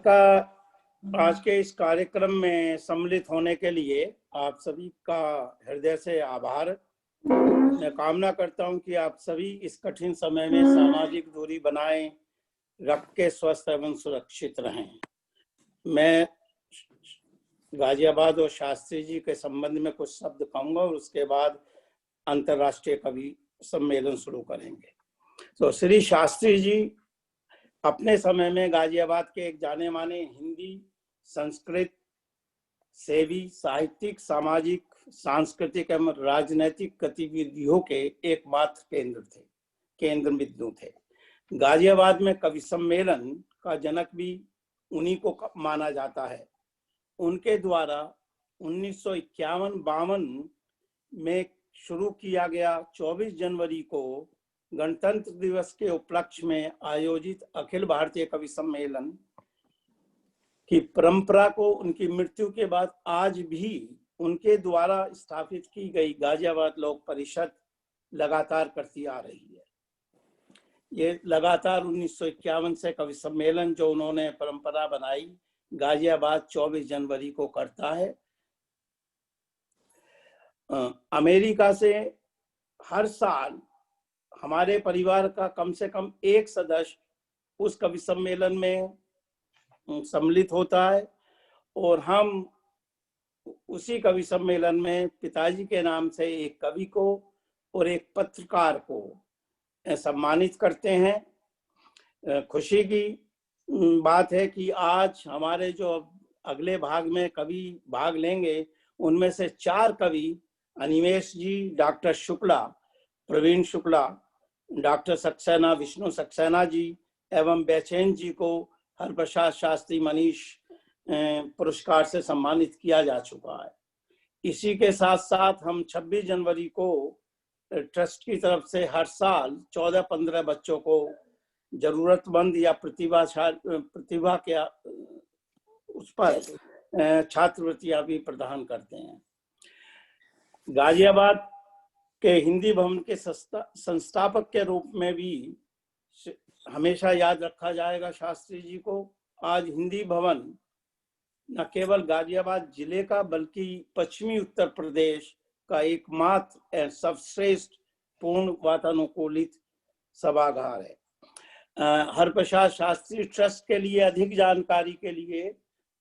का आज के इस कार्यक्रम में सम्मिलित होने के लिए आप सभी का हृदय से आभार। मैं कामना करता हूं कि आप सभी इस कठिन समय में सामाजिक दूरी बनाए रख के स्वस्थ एवं सुरक्षित रहें। मैं गाजियाबाद और शास्त्री जी के संबंध में कुछ शब्द कहूंगा और उसके बाद अंतर्राष्ट्रीय कवि सम्मेलन शुरू करेंगे। तो श्री शास्त्री जी अपने समय में गाजियाबाद के एक जाने माने हिंदी, संस्कृत, सेवी, साहित्यिक, सामाजिक, सांस्कृतिक एवं राजनैतिक गतिविधियों के एकमात्र केंद्र बिंदु थे। गाजियाबाद में कवि सम्मेलन का जनक भी उन्हीं को माना जाता है। उनके द्वारा 1951-52 में शुरू किया गया 24 जनवरी को गणतंत्र दिवस के उपलक्ष्य में आयोजित अखिल भारतीय कवि सम्मेलन की परंपरा को उनकी मृत्यु के बाद आज भी उनके द्वारा स्थापित की गई गाजियाबाद लोक परिषद लगातार करती आ रही है। ये लगातार 1951 से कवि सम्मेलन जो उन्होंने परंपरा बनाई गाजियाबाद 24 जनवरी को करता है। अमेरिका से हर साल हमारे परिवार का कम से कम एक सदस्य उस कवि सम्मेलन में सम्मिलित होता है और हम उसी कवि सम्मेलन में पिताजी के नाम से एक कवि को और एक पत्रकार को सम्मानित करते हैं। खुशी की बात है कि आज हमारे जो अगले भाग में कवि भाग लेंगे उनमें से 4 कवि अनिमेष जी, डॉक्टर शुक्ला, प्रवीण शुक्ला, डॉक्टर सक्सेना, विष्णु सक्सेना जी एवं बेचैन जी को हरप्रसाद शास्त्री मनीष पुरस्कार से सम्मानित किया जा चुका है। इसी के साथ साथ हम 26 जनवरी को ट्रस्ट की तरफ से हर साल 14-15 बच्चों को जरूरतमंद या प्रतिभा के उस पर छात्रवृत्तियां भी प्रदान करते हैं। गाजियाबाद के हिंदी भवन के संस्थापक के रूप में भी हमेशा याद रखा जाएगा शास्त्री जी को। आज हिंदी भवन न केवल गाजियाबाद जिले का बल्कि पश्चिमी उत्तर प्रदेश का एकमात्र सर्वश्रेष्ठ पूर्ण वातानुकूलित सभागार है। हरप्रसाद शास्त्री ट्रस्ट के लिए अधिक जानकारी के लिए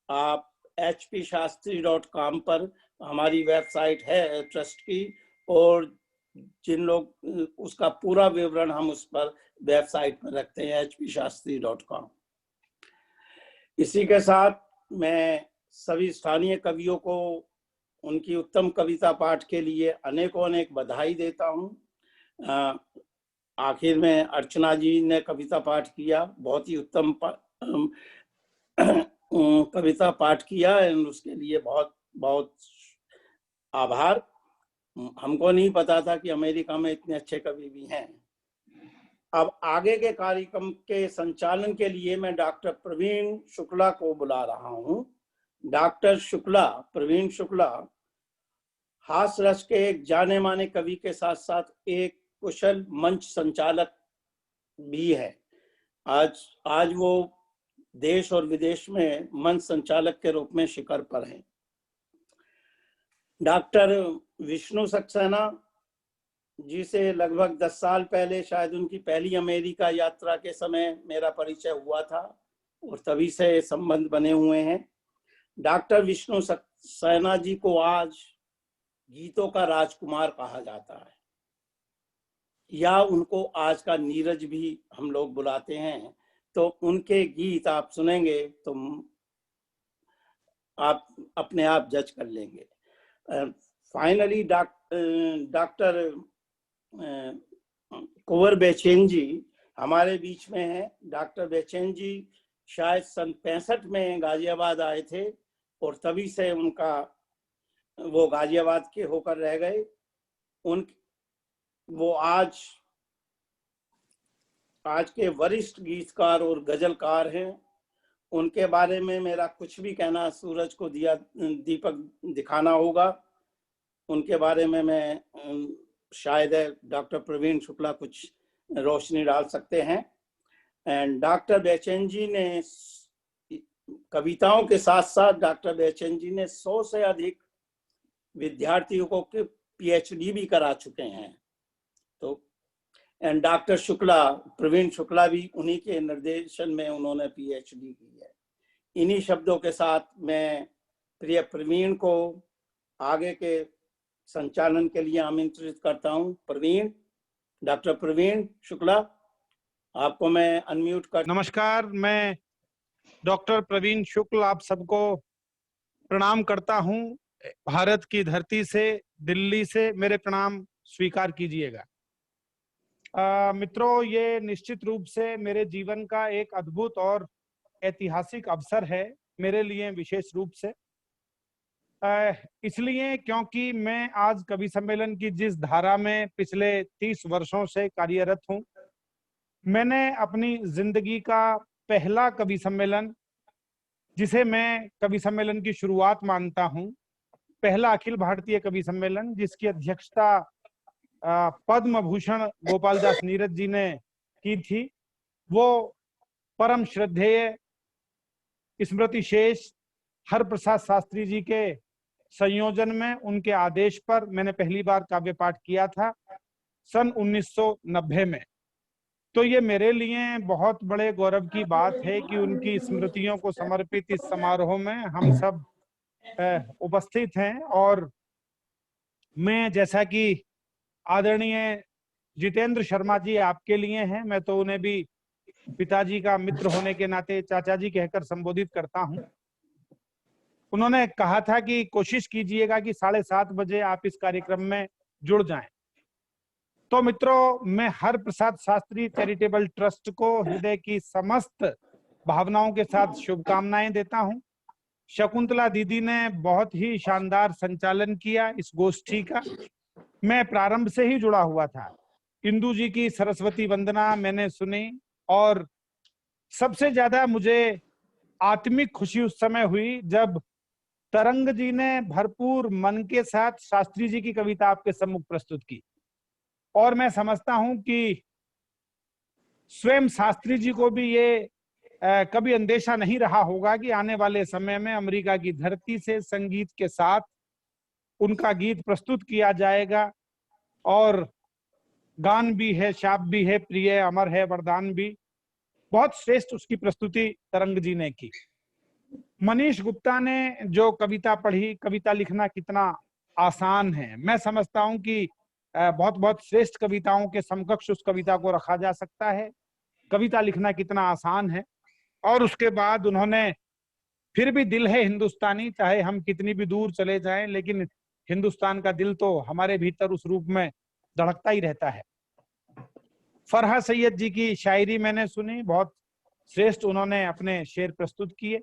आप hpshastri.com पर हमारी वेबसाइट है ट्रस्ट की, और जिन लोग उसका पूरा विवरण हम उस पर वेबसाइट पर रखते हैं hpshastri.com। इसी के साथ मैं सभी स्थानीय कवियों को उनकी उत्तम कविता पाठ के लिए अनेकों अनेक बधाई देता हूँ। आखिर में अर्चना जी ने कविता पाठ किया, बहुत ही उत्तम कविता पाठ किया है, उसके लिए बहुत बहुत आभार। हमको नहीं पता था कि अमेरिका में इतने अच्छे कवि भी हैं। अब आगे के कार्यक्रम के संचालन के लिए मैं डॉक्टर प्रवीण शुक्ला को बुला रहा हूं। डॉक्टर शुक्ला, प्रवीण शुक्ला हास्य रस के एक जाने माने कवि के साथ साथ एक कुशल मंच संचालक भी है। आज वो देश और विदेश में मंच संचालक के रूप में शिखर पर हैं। डॉक्टर विष्णु सक्सेना जी से लगभग 10 साल पहले शायद उनकी पहली अमेरिका यात्रा के समय मेरा परिचय हुआ था और तभी से संबंध बने हुए हैं। डॉक्टर विष्णु सक्सेना जी को आज गीतों का राजकुमार कहा जाता है, या उनको आज का नीरज भी हम लोग बुलाते हैं। तो उनके गीत आप सुनेंगे तो आप अपने आप जज कर लेंगे। फाइनली डॉक्टर कुंवर बेचैन जी हमारे बीच में हैं। डॉक्टर बेचैन जी शायद सन 65 में गाजियाबाद आए थे और तभी से वो गाजियाबाद के होकर रह गए। वो आज के वरिष्ठ गीतकार और गजलकार हैं। उनके बारे में मेरा कुछ भी कहना सूरज को दीपक दिखाना होगा। उनके बारे में मैं शायद डॉक्टर प्रवीण शुक्ला कुछ रोशनी डाल सकते हैं। एंड डॉक्टर बेचैन जी ने कविताओं के साथ साथ डॉक्टर बेचैन जी ने 100 से अधिक विद्यार्थियों को पीएचडी भी करा चुके हैं। तो एंड डॉक्टर शुक्ला, प्रवीण शुक्ला भी उन्हीं के निर्देशन में उन्होंने पीएचडी की है। इन्हीं शब्दों के साथ मैं प्रिय प्रवीण को आगे के संचालन के लिए आमंत्रित करता हूं। प्रवीण, डॉक्टर प्रवीण शुक्ला, आपको मैं अनम्यूट कर। नमस्कार, मैं डॉक्टर प्रवीण शुक्ल आप सबको प्रणाम करता हूं। भारत की धरती से, दिल्ली से मेरे प्रणाम स्वीकार कीजिएगा। मित्रों, ये निश्चित रूप से मेरे जीवन का एक अद्भुत और ऐतिहासिक अवसर है मेरे लिए, विशेष रूप से इसलिए क्योंकि मैं आज कवि सम्मेलन की जिस धारा में पिछले 30 वर्षों से कार्यरत हूं, मैंने अपनी जिंदगी का पहला कवि सम्मेलन, जिसे मैं कवि सम्मेलन की शुरुआत मानता हूं, पहला अखिल भारतीय कवि सम्मेलन जिसकी अध्यक्षता पद्म भूषण गोपाल दास नीरज जी ने की थी, वो परम श्रद्धेय स्मृति शेष हरप्रसाद शास्त्री जी के संयोजन में, उनके आदेश पर मैंने पहली बार काव्य पाठ किया था सन 1990 में। तो ये मेरे लिए बहुत बड़े गौरव की बात है कि उनकी स्मृतियों को समर्पित इस समारोह में हम सब उपस्थित हैं। और मैं, जैसा कि आदरणीय जितेंद्र शर्मा जी आपके लिए हैं, मैं तो उन्हें भी पिताजी का मित्र होने के नाते चाचा जी कहकर संबोधित करता हूं। उन्होंने कहा था कि कोशिश कीजिएगा कि 7:30 बजे आप इस कार्यक्रम में जुड़ जाएं। तो मित्रों, मैं हरप्रसाद शास्त्री चैरिटेबल ट्रस्ट को हृदय की समस्त भावनाओं के साथ शुभकामनाएं देता हूं। शकुंतला दीदी ने बहुत ही शानदार संचालन किया इस गोष्ठी का। मैं प्रारंभ से ही जुड़ा हुआ था। इंदु जी की सरस्वती वंदना मैंने सुनी, और सबसे ज्यादा मुझे आत्मिक खुशी उस समय हुई जब तरंग जी ने भरपूर मन के साथ शास्त्री जी की कविता आपके सम्मुख प्रस्तुत की। और मैं समझता हूं कि स्वयं शास्त्री जी को भी ये कभी अंदेशा नहीं रहा होगा कि आने वाले समय में अमेरिका की धरती से संगीत के साथ उनका गीत प्रस्तुत किया जाएगा। और गान भी है, शाप भी है, प्रिय अमर है वरदान भी। बहुत श्रेष्ठ उसकी प्रस्तुति तरंग जी ने की। मनीष गुप्ता ने जो कविता पढ़ी, कविता लिखना कितना आसान है, मैं समझता हूं कि बहुत बहुत श्रेष्ठ कविताओं के समकक्ष उस कविता को रखा जा सकता है। कविता लिखना कितना आसान है। और उसके बाद उन्होंने, फिर भी दिल है हिंदुस्तानी, चाहे हम कितनी भी दूर चले जाएं, लेकिन हिंदुस्तान का दिल तो हमारे भीतर उस रूप में धड़कता ही रहता है। फरहा सैयद जी की शायरी मैंने सुनी, बहुत श्रेष्ठ उन्होंने अपने शेर प्रस्तुत किए।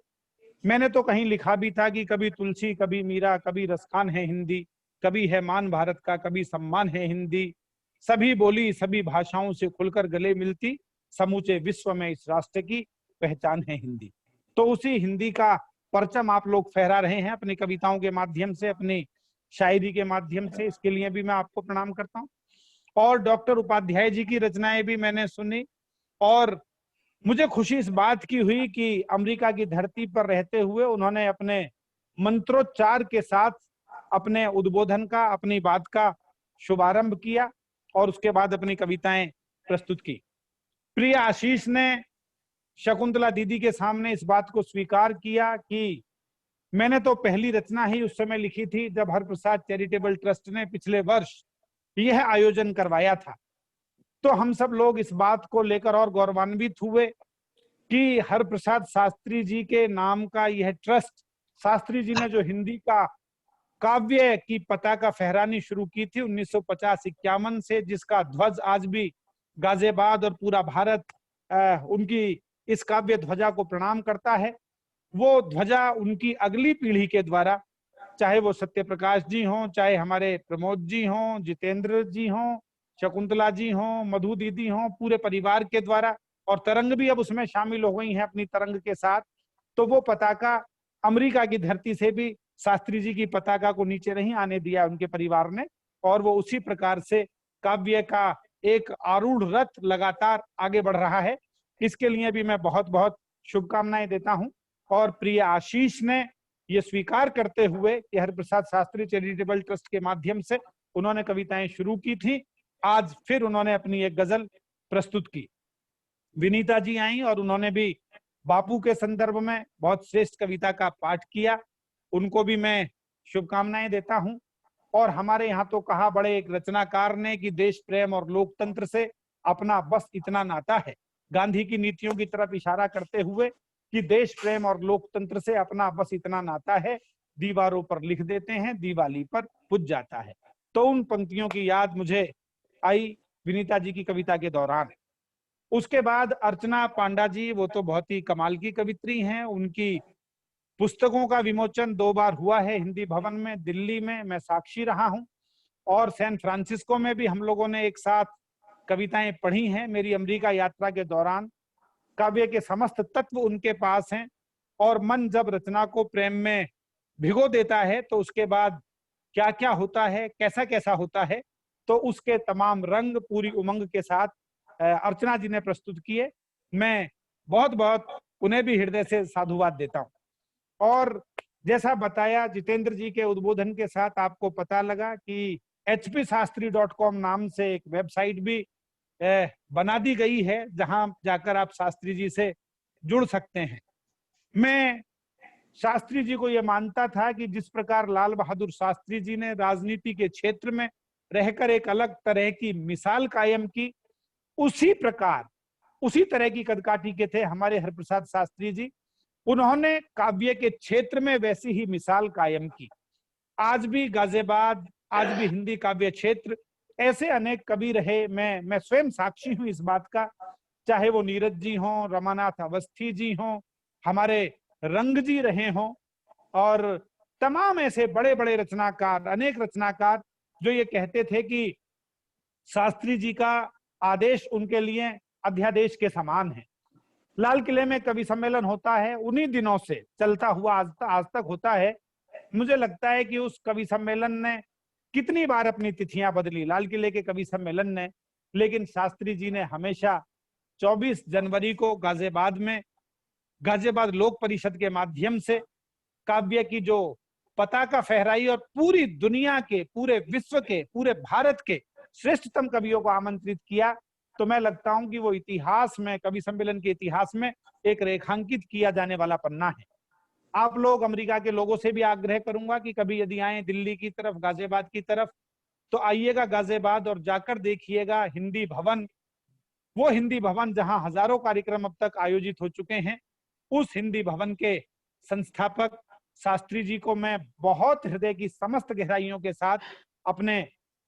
मैंने तो कहीं लिखा भी था कि कभी तुलसी, कभी मीरा, कभी रसखान है हिंदी, कभी है मान भारत का, कभी सम्मान है हिंदी, सभी बोली सभी भाषाओं से खुलकर गले मिलती, समूचे विश्व में इस राष्ट्र की पहचान है हिंदी। तो उसी हिंदी का परचम आप लोग फहरा रहे हैं अपनी कविताओं के माध्यम से, अपनी शायरी के माध्यम से। इसके लिए भी मैं आपको प्रणाम करता हूँ। और डॉक्टर उपाध्याय जी की रचनाएं भी मैंने सुनी, और मुझे खुशी इस बात की हुई कि अमेरिका की धरती पर रहते हुए उन्होंने अपने मंत्रोच्चार के साथ अपने उद्बोधन का, अपनी बात का शुभारंभ किया और उसके बाद अपनी कविताएं प्रस्तुत की। प्रिय आशीष ने शकुंतला दीदी के सामने इस बात को स्वीकार किया कि मैंने तो पहली रचना ही उस समय लिखी थी जब हरप्रसाद चैरिटेबल ट्रस्ट ने पिछले वर्ष यह आयोजन करवाया था। तो हम सब लोग इस बात को लेकर और गौरवान्वित हुए कि हरप्रसाद शास्त्री जी के नाम का यह ट्रस्ट, शास्त्री जी ने जो हिंदी का काव्य की पताका फहरानी शुरू की थी 1950-51 से, जिसका ध्वज आज भी गाजियाबाद और पूरा भारत उनकी इस काव्य ध्वजा को प्रणाम करता है। वो ध्वजा उनकी अगली पीढ़ी के द्वारा, चाहे वो सत्य प्रकाश जी हों, चाहे हमारे प्रमोद जी हों, जितेंद्र जी हों, शकुंतला जी हों, मधु दीदी हों, पूरे परिवार के द्वारा, और तरंग भी अब उसमें शामिल हो गई हैं अपनी तरंग के साथ, तो वो पताका अमेरिका की धरती से भी शास्त्री जी की पताका को नीचे नहीं आने दिया उनके परिवार ने, और वो उसी प्रकार से काव्य का एक आरूढ़ रथ लगातार आगे बढ़ रहा है। इसके लिए भी मैं बहुत बहुत शुभकामनाएं देता हूं। और प्रिय आशीष ने ये स्वीकार करते हुए कि हरिप्रसाद शास्त्री चैरिटेबल ट्रस्ट के माध्यम से उन्होंने कविताएं शुरू की थी, आज फिर उन्होंने अपनी एक गजल प्रस्तुत की। विनीता जी आई और उन्होंने भी बापू के संदर्भ में बहुत श्रेष्ठ कविता का पाठ किया, उनको भी मैं शुभकामनाएं देता हूं। और हमारे यहाँ तो कहा बड़े एक रचनाकार ने कि देश प्रेम और लोकतंत्र से अपना बस इतना नाता है, गांधी की नीतियों की तरफ इशारा करते हुए कि देश प्रेम और लोकतंत्र से अपना बस इतना नाता है, दीवारों पर लिख देते हैं, दिवाली पर पुज जाता है। तो उन पंक्तियों की याद मुझे आई विनीता जी की कविता के दौरान। उसके बाद अर्चना पांडा जी, वो तो बहुत ही कमाल की कवित्री हैं, उनकी पुस्तकों का विमोचन 2 बार हुआ है हिंदी भवन में, दिल्ली में मैं साक्षी रहा हूं, और सैन फ्रांसिस्को में भी हम लोगों ने एक साथ कविताएं पढ़ी हैं। मेरी अमेरिका यात्रा के दौरान काव्य के समस्त तत्व उनके पास हैं, और मन जब रचना को प्रेम में भिगो देता है तो उसके बाद क्या क्या होता है, कैसा कैसा होता है, तो उसके तमाम रंग पूरी उमंग के साथ अर्चना जी ने प्रस्तुत किए। मैं बहुत बहुत उन्हें भी हृदय से साधुवाद देता हूं। और जैसा बताया जितेंद्र जी के उद्बोधन के साथ आपको पता लगा कि hpsastri.com नाम से एक वेबसाइट भी बना दी गई है, जहां जाकर आप शास्त्री जी से जुड़ सकते हैं। मैं शास्त्री जी को यह मानता था कि जिस प्रकार लाल बहादुर शास्त्री जी ने राजनीति के क्षेत्र में रहकर एक अलग तरह की मिसाल कायम की, उसी प्रकार उसी तरह की कदकाठी के थे हमारे हरिप्रसाद शास्त्री जी। उन्होंने काव्य के क्षेत्र में वैसी ही मिसाल कायम की। आज भी गाजियाबाद, आज भी हिंदी काव्य क्षेत्र, ऐसे अनेक कवि रहे, मैं स्वयं साक्षी हूं इस बात का, चाहे वो नीरज जी हों, रमानाथ अवस्थी जी हों, हमारे रंग जी रहे हों, और तमाम ऐसे बड़े बड़े रचनाकार, अनेक रचनाकार जो ये कहते थे कि शास्त्री जी का आदेश उनके लिए अध्यादेश के समान है। लाल किले में कवि सम्मेलन होता है, उन्हीं दिनों से चलता हुआ आज तक होता है। मुझे लगता है कि उस कवि सम्मेलन ने कितनी बार अपनी तिथियां बदली, लाल किले के कवि सम्मेलन ने, लेकिन शास्त्री जी ने हमेशा 24 जनवरी को गाजियाबाद में गाजियाबाद लोक परिषद के माध्यम से काव्य की जो पताका फहराई और पूरी दुनिया के, पूरे विश्व के, पूरे भारत के श्रेष्ठतम कवियों को आमंत्रित किया। तो मैं लगता हूं कि वो इतिहास में, कवि सम्मेलन के इतिहास में एक रेखांकित किया जाने वाला पन्ना है। आप लोग, अमेरिका के लोगों से भी आग्रह करूंगा कि कभी यदि आए दिल्ली की तरफ, गाजियाबाद की तरफ, तो आइएगा गाजियाबाद और जाकर देखिएगा हिंदी भवन, वो हिंदी भवन जहां हजारों कार्यक्रम अब तक आयोजित हो चुके हैं। उस हिंदी भवन के संस्थापक शास्त्री जी को मैं बहुत हृदय की समस्त गहराइयों के साथ अपने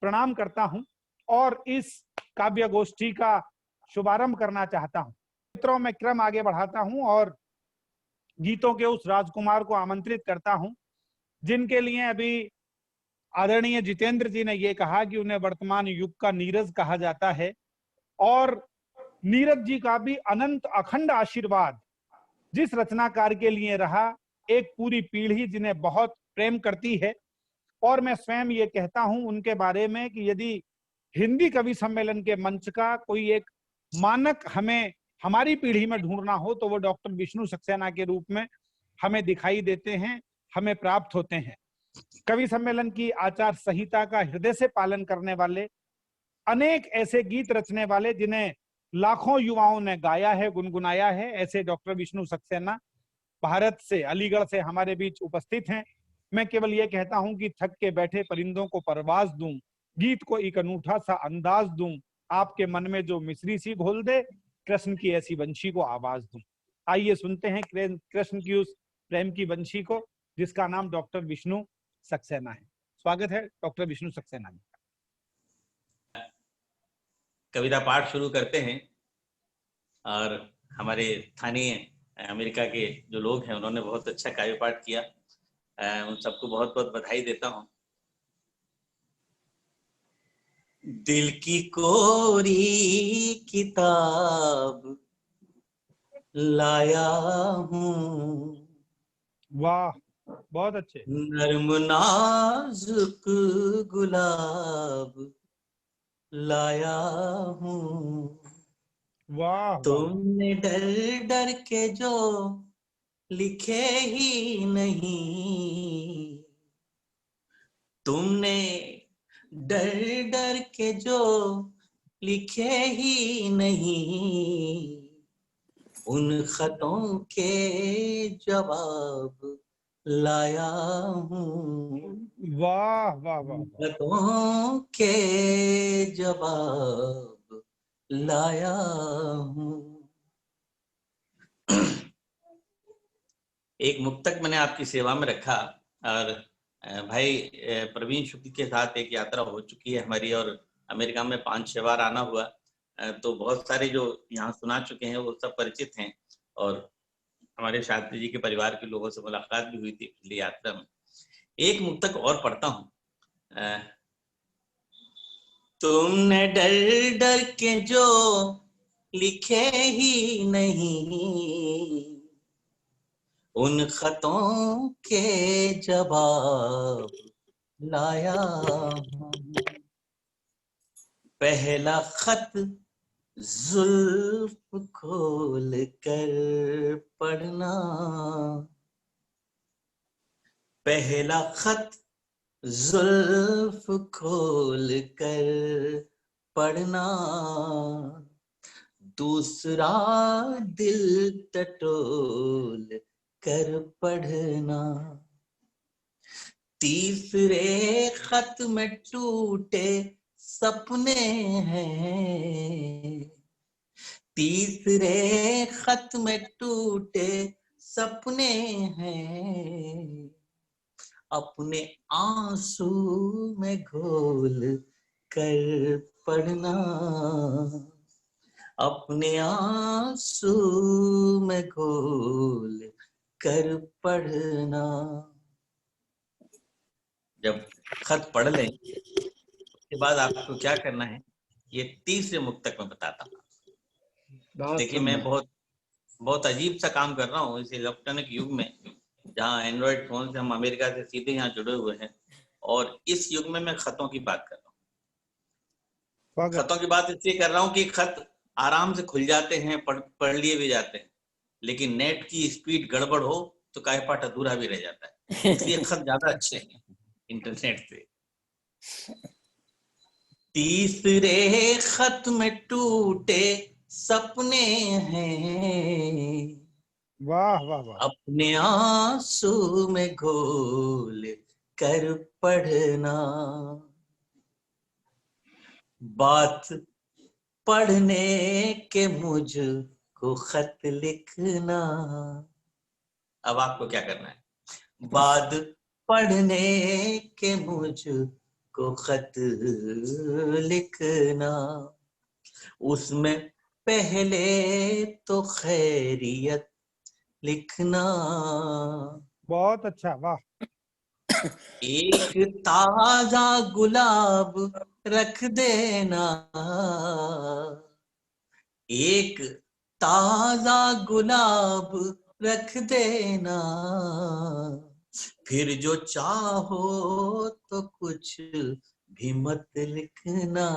प्रणाम करता हूं, और इस काव्य गोष्ठी का शुभारंभ करना चाहता हूं। मित्रों, मैं क्रम आगे बढ़ाता हूं और गीतों के उस राजकुमार को आमंत्रित करता हूं जिनके लिए अभी आदरणीय जितेंद्र जी ने ये कहा कि उन्हें वर्तमान युग का नीरज कहा जाता है, और नीरज जी का भी अनंत अखंड आशीर्वाद जिस रचनाकार के लिए रहा, एक पूरी पीढ़ी जिन्हें बहुत प्रेम करती है। और मैं स्वयं ये कहता हूं उनके बारे में कि यदि हिंदी कवि सम्मेलन के मंच का कोई एक मानक हमें हमारी पीढ़ी में ढूंढना हो, तो वो डॉक्टर विष्णु सक्सेना के रूप में हमें दिखाई देते हैं, हमें प्राप्त होते हैं। कवि सम्मेलन की आचार संहिता का हृदय से पालन करने वाले, अनेक ऐसे गीत रचने वाले जिन्हें लाखों युवाओं ने गाया है, गुनगुनाया है, ऐसे डॉक्टर विष्णु सक्सेना भारत से, अलीगढ़ से हमारे बीच उपस्थित हैं। मैं केवल ये कहता हूं कि थक के बैठे परिंदों को परवाज दूं, गीत को एक अनूठा सा अंदाज दूं, आपके मन में जो मिश्री सी घोल दे, कृष्ण की ऐसी वंशी को आवाज दूं। आइए सुनते हैं कृष्ण की उस प्रेम की वंशी को, जिसका नाम डॉक्टर विष्णु सक्सेना है। स्वागत है डॉक्टर विष्णु सक्सेना जी। कविता पाठ शुरू करते हैं, और हमारे स्थानीय अमेरिका के जो लोग हैं उन्होंने बहुत अच्छा काव्य पाठ किया, उन सबको बहुत बहुत बधाई देता हूं। दिल की कोरी किताब लाया हूं, वाह, बहुत अच्छे। नर्म नाजुक गुलाब लाया हूं, वाह, तुमने डर डर के जो लिखे ही नहीं, तुमने डर डर के जो लिखे ही नहीं, उन खतों के जवाब लाया हूँ। वाह वाह वाह वाह। खतों के जवाब लाया हूँ। एक मुक्तक मैंने आपकी सेवा में रखा, और भाई प्रवीण शुक्ल के साथ एक यात्रा हो चुकी है हमारी, और अमेरिका में 5-6 बार आना हुआ, तो बहुत सारे जो यहाँ सुना चुके हैं वो सब परिचित हैं, और हमारे शास्त्री जी के परिवार के लोगों से मुलाकात भी हुई थी पिछली यात्रा में। एक मुक्तक और पढ़ता हूँ। तुमने डर डर के जो लिखे ही नहीं, उन खतों के जवाब लाया हूँ। पहला खत जुल्फ खोल कर पढ़ना, पहला खत जुल्फ खोल कर पढ़ना, दूसरा दिल टटोल कर पढ़ना, तीसरे खत में टूटे सपने हैं, तीसरे खत में टूटे सपने हैं, अपने आंसू में घोल कर पढ़ना, अपने आंसू में घोल कर पढ़ना। जब खत पढ़ लें उसके बाद आपको क्या करना है, ये तीसरे मुक्तक में बताता हूँ। देखिए, मैं बहुत अजीब सा काम कर रहा हूँ इस इलेक्ट्रॉनिक युग में, जहाँ एंड्रॉइड फोन से हम अमेरिका से सीधे यहाँ जुड़े हुए हैं, और इस युग में मैं खतों की बात कर रहा हूँ। खतों की बात इसलिए कर रहा हूँ कि खत आराम से खुल जाते हैं, पढ़ लिए भी जाते हैं, लेकिन नेट की स्पीड गड़बड़ हो तो काय पाठ अधूरा भी रह जाता है, इसलिए खत ज्यादा अच्छे हैं इंटरनेट से। तीसरे खत में टूटे सपने हैं, वाह वाह वाह। अपने आंसू में घोल कर पढ़ना, बात पढ़ने के मुझको खत लिखना। अब आपको क्या करना है, बात पढ़ने के मुझको खत लिखना, उसमें पहले तो खैरियत लिखना, बहुत अच्छा, वाह। एक ताजा गुलाब रख देना, एक ताजा गुलाब रख देना, फिर जो चाहो तो कुछ भी मत लिखना,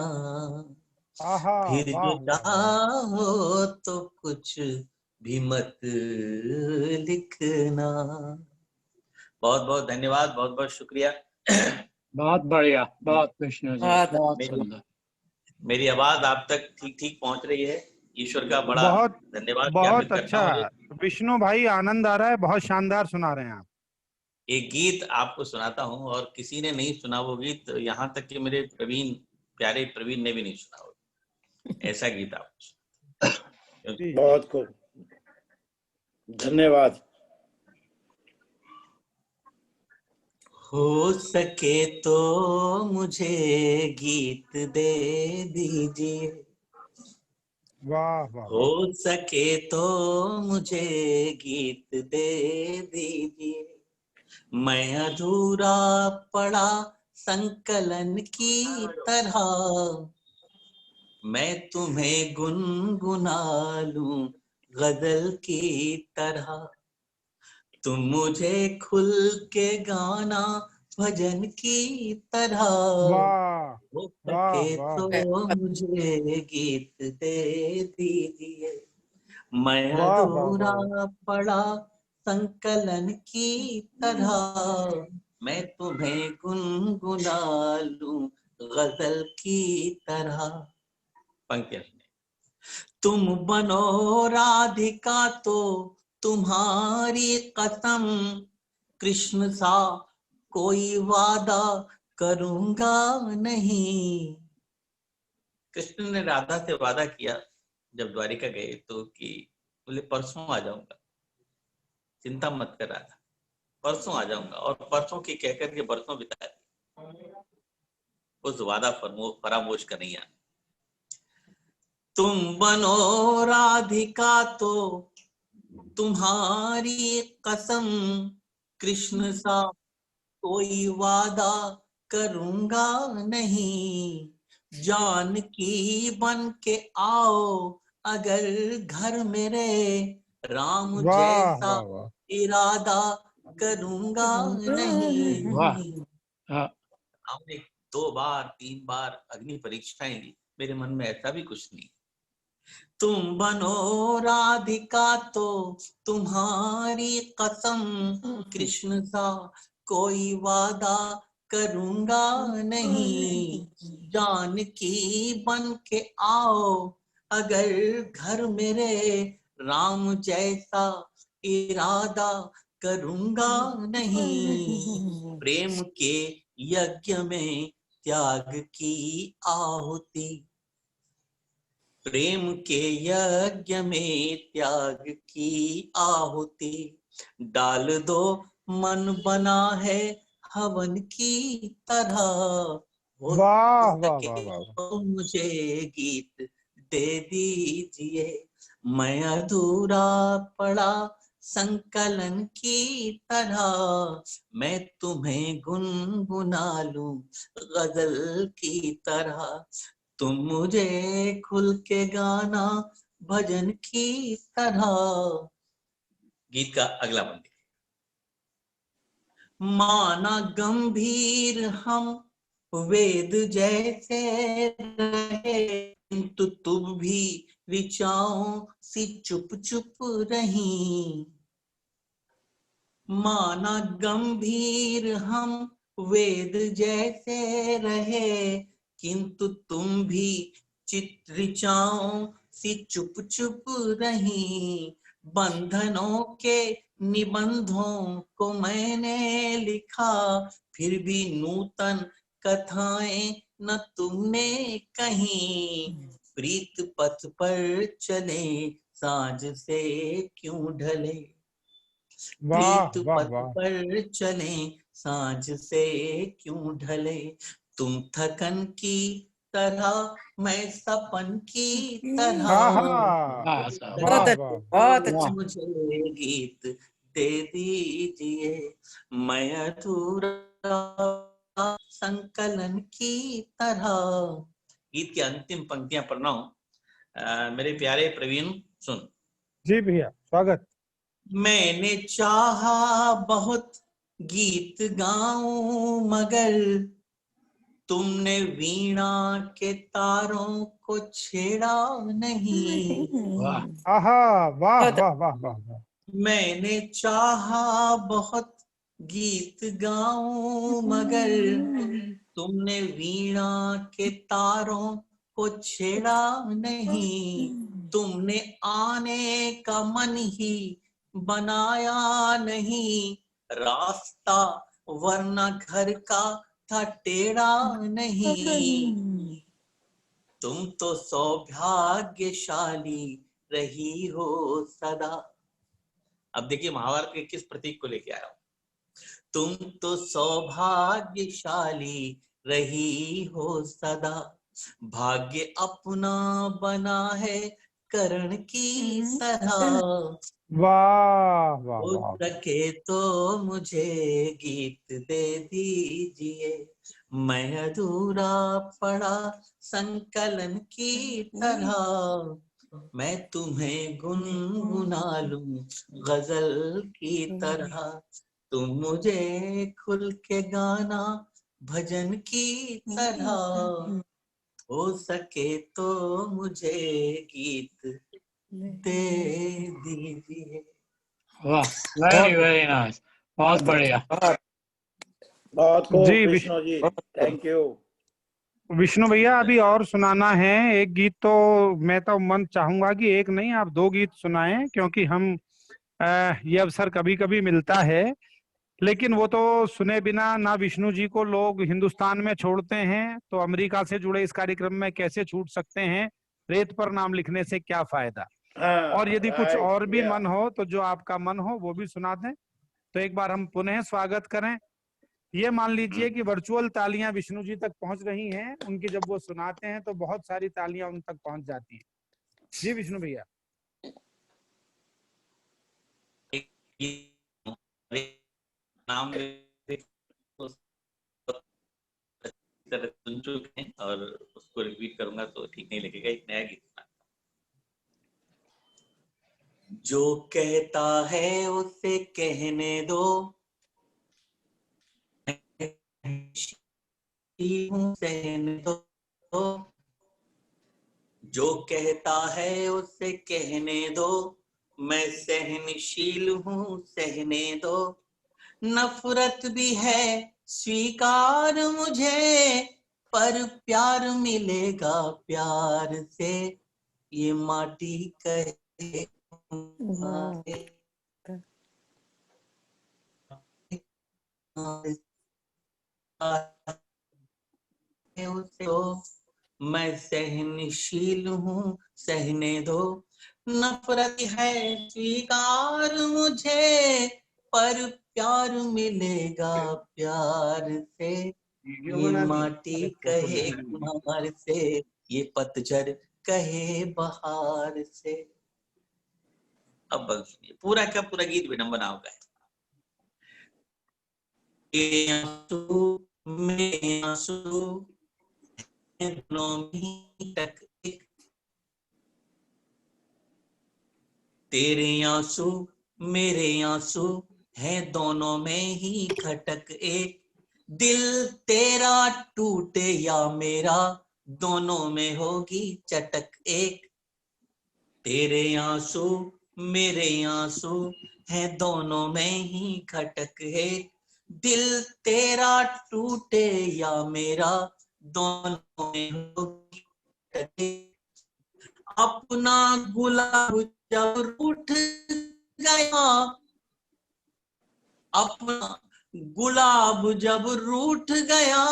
फिर जो चाहो तो कुछ भी मत लिखना। बहुत बहुत धन्यवाद, बहुत बहुत शुक्रिया। बहुत बढ़िया, बहुत विष्णु जी, बहुत सुंदर। मेरी आवाज आप तक ठीक ठीक पहुंच रही है, ईश्वर का बड़ा बहुत धन्यवाद बहुत अच्छा विष्णु भाई, आनंद आ रहा है, बहुत शानदार सुना रहे हैं आप। एक गीत आपको सुनाता हूं, और किसी ने नहीं सुना वो गीत, यहाँ तक कि मेरे प्यारे प्रवीण ने भी नहीं सुना वो ऐसा गीत आपको। बहुत खूब, धन्यवाद। हो सके तो मुझे गीत दे दीजिए, वाह वाह। हो सके तो मुझे गीत दे दीजिए, मैं अधूरा पड़ा संकलन की तरह, मैं तुम्हें गुनगुना लूं गजल की तरह, तुम मुझे खुल के गाना भजन की तरह, हो सके तो मुझे गीत दे दीजिए, मैं अधूरा पड़ा संकलन की तरह, मैं तुम्हें गुनगुना लूं गजल की तरह। पंक्तियां सुनिए। तुम बनो राधिका तो तुम्हारी कसम, कृष्ण सा कोई वादा करूंगा नहीं। कृष्ण ने राधा से वादा किया जब द्वारिका गए तो, कि बोले परसों आ जाऊंगा, चिंता मत कर राधा, परसों आ जाऊंगा। और परसों की कहकर के बरसों बिता दी, उस वादा फरामोश कन्हैया। तुम बनो राधिका तो तुम्हारी कसम, कृष्ण सा कोई वादा करूंगा नहीं। जानकी बन के आओ अगर घर मेरे, राम वाह जैसा वाह वाह। इरादा करूंगा नहीं। वाह। हाँ, हमने 2 बार 3 बार अग्नि परीक्षाएं दी, मेरे मन में ऐसा भी कुछ नहीं। तुम बनो राधिका तो तुम्हारी कसम, कृष्ण सा कोई वादा करूंगा नहीं। जानकी बन के आओ अगर घर मेरे, राम जैसा इरादा करूंगा नहीं। प्रेम के यज्ञ में त्याग की आहुति, प्रेम के यज्ञ में त्याग की आहुति, डाल दो मन बना है हवन की तरह। हो वाह वाह सके वाह वाह। तो मुझे गीत दे दीजिए, मैं अधूरा पड़ा संकलन की तरह, मैं तुम्हें गुनगुना लूं गजल की तरह। तुम मुझे खुल के गाना भजन की तरह। गीत का अगला बंदी। माना गंभीर हम वेद जैसे रहे, किंतु तुम भी ऋचाओं सी चुप चुप रही। माना गंभीर हम वेद जैसे रहे, किंतु तुम भी चित्रिचाओं सी चुप चुप रही। बंधनों के निबंधों को मैंने लिखा, फिर भी नूतन कथाएं न तुमने कहीं। प्रीत पथ पर चले साँझ से क्यों ढले, वाह प्रीत वाह पथ वाह। पर चले साँझ से क्यों ढले। तुम थकन की तरह मैं सपन की तरह, आहा, वाह, हो वाह सके वाह। बहुत तो अच्छा। वाह। मुझे गीत दे दीजिए, मैं अधूरा संकलन की तरह। गीत की अंतिम पंक्तियां पढ़ रहा हूं। मेरे प्यारे प्रवीण सुन। जी भैया, स्वागत। मैंने चाहा बहुत गीत गाऊं मगर, तुमने वीणा के तारों को छेड़ा नहीं। वाह। आहा, वाह बहुत वाह वाह वाह वाह। मैंने चाहा बहुत गीत गाऊं मगर, तुमने वीणा के तारों को छेड़ा नहीं। तुमने आने का मन ही बनाया नहीं, रास्ता वरना घर का था टेढ़ा नहीं। तुम तो सौभाग्यशाली रही हो सदा। अब देखिए महाभारत के किस प्रतीक को लेके आया हूं। तुम तो सौभाग्यशाली रही हो सदा, भाग्य अपना बना है करण की तरह। वाह वाह हो वाह। सके तो मुझे गीत दे दीजिए, मैं अधूरा पड़ा संकलन की तरह, मैं तुम्हें गुनगुना लूं गजल की तरह। तुम मुझे खुल के गाना भजन की तरह, हो सके तो मुझे गीत दे दीजिए। वाह, वेरी नाइस, बहुत बढ़िया। बहुत खूब जी विष्णु जी, थैंक यू। विष्णु भैया, अभी और सुनाना है एक गीत, तो मैं तो मन चाहूंगा कि एक नहीं आप 2 गीत सुनाएं, क्योंकि हम ये अवसर कभी कभी मिलता है, लेकिन वो तो सुने बिना ना विष्णु जी को लोग हिंदुस्तान में छोड़ते हैं, तो अमेरिका से जुड़े इस कार्यक्रम में कैसे छूट सकते हैं। रेत पर नाम लिखने से क्या फायदा। और हाँ, यदि कुछ राइट, और भी या मन हो तो जो आपका मन हो वो भी सुना दें। तो एक बार हम पुनः स्वागत करें। ये मान लीजिए कि वर्चुअल तालियां विष्णु जी तक पहुंच रही हैं, उनकी जब वो सुनाते हैं तो बहुत सारी तालियां उन तक पहुंच जाती हैं। जी विष्णु भैया। नाम सुन चुके हैं और उसको रिपीट करूंगा तो ठीक नहीं लगेगा। एक नया गीत सुना। जो कहता है उसे कहने दो, सहने दो। जो कहता है उसे कहने दो, मैं सहनशील हूँ सहने दो। नफरत भी है स्वीकार मुझे, पर प्यार मिलेगा प्यार से। ये माटी कहे मैं सहनशील हूँ सहने दो। नफरत है स्वीकार मुझे, पर प्यार मिलेगा प्यार से। ये माटी कहे कुमार से, ये पतझड़ कहे बहार से। अब सुनिए पूरा का पूरा गीत विडंबना होगा। आंसू में आंसू तेरे आंसू मेरे आंसू हैं दोनों में ही खटक एक। दिल तेरा टूटे या मेरा, दोनों में होगी चटक एक। तेरे आंसू मेरे आंसू हैं दोनों में ही खटक एक। दिल तेरा टूटे या मेरा, दोनों में होगी चटक एक। अपना गुलाब जब रूठ गया, अपना गुलाब जब रूठ गया,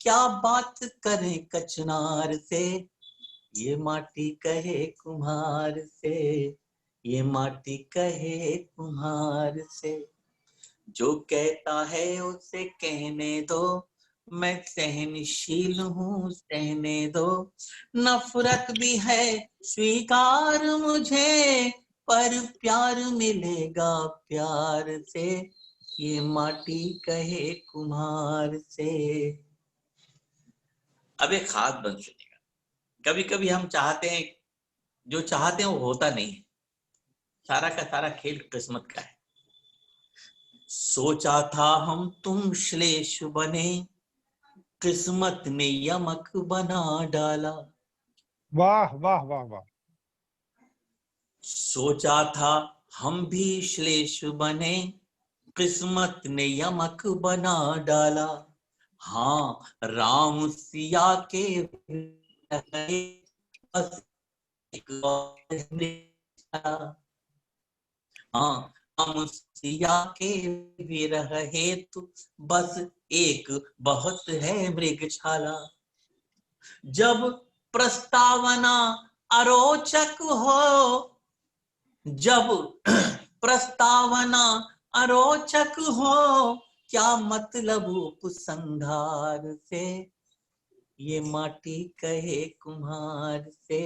क्या बात करें कचनार से। ये माटी कहे कुम्हार से, ये माटी कहे कुम्हार से। जो कहता है उसे कहने दो, मैं सहनशील हूँ सहने दो। नफरत भी है स्वीकार मुझे, पर प्यार मिलेगा प्यार से। ये माटी कहे कुम्हार से। अब एक खास बन सुनेगा। कभी कभी हम चाहते हैं, जो चाहते हैं वो होता नहीं है। सारा का सारा खेल किस्मत का है। सोचा था हम तुम श्लेष बने, किस्मत ने यमक बना डाला। वाह वाह वाह वाह। सोचा था हम भी श्लेष बने, किस्मत ने यमक बना डाला। हाँ राम सिया के बस एक हाँ हम सिया के विरह हेतु बस एक बहुत है मृगशाला। जब प्रस्तावना अरोचक हो, जब प्रस्तावना अरोचक हो, क्या मतलब उपसंहार से। ये माटी कहे कुम्हार से,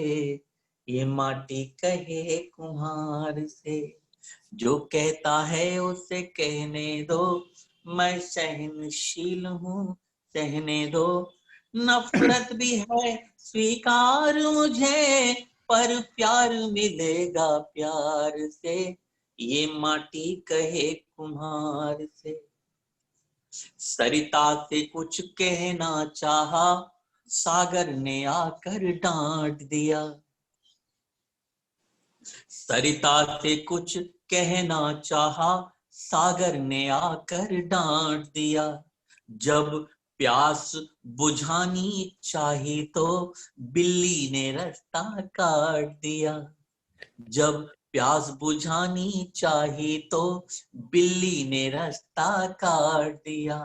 ये माटी कहे कुम्हार से। जो कहता है उसे कहने दो, मैं सहनशील हूँ सहने दो। नफरत भी है स्वीकार मुझे, पर प्यार मिलेगा प्यार से। ये माटी कहे कुम्हार से। सरिता से कुछ कहना चाहा, सागर ने आकर डांट दिया। सरिता से कुछ कहना चाहा सागर ने आकर डांट दिया। जब प्यास बुझानी चाही तो बिल्ली ने रास्ता काट दिया। जब प्यास बुझानी चाही तो बिल्ली ने रास्ता काट दिया।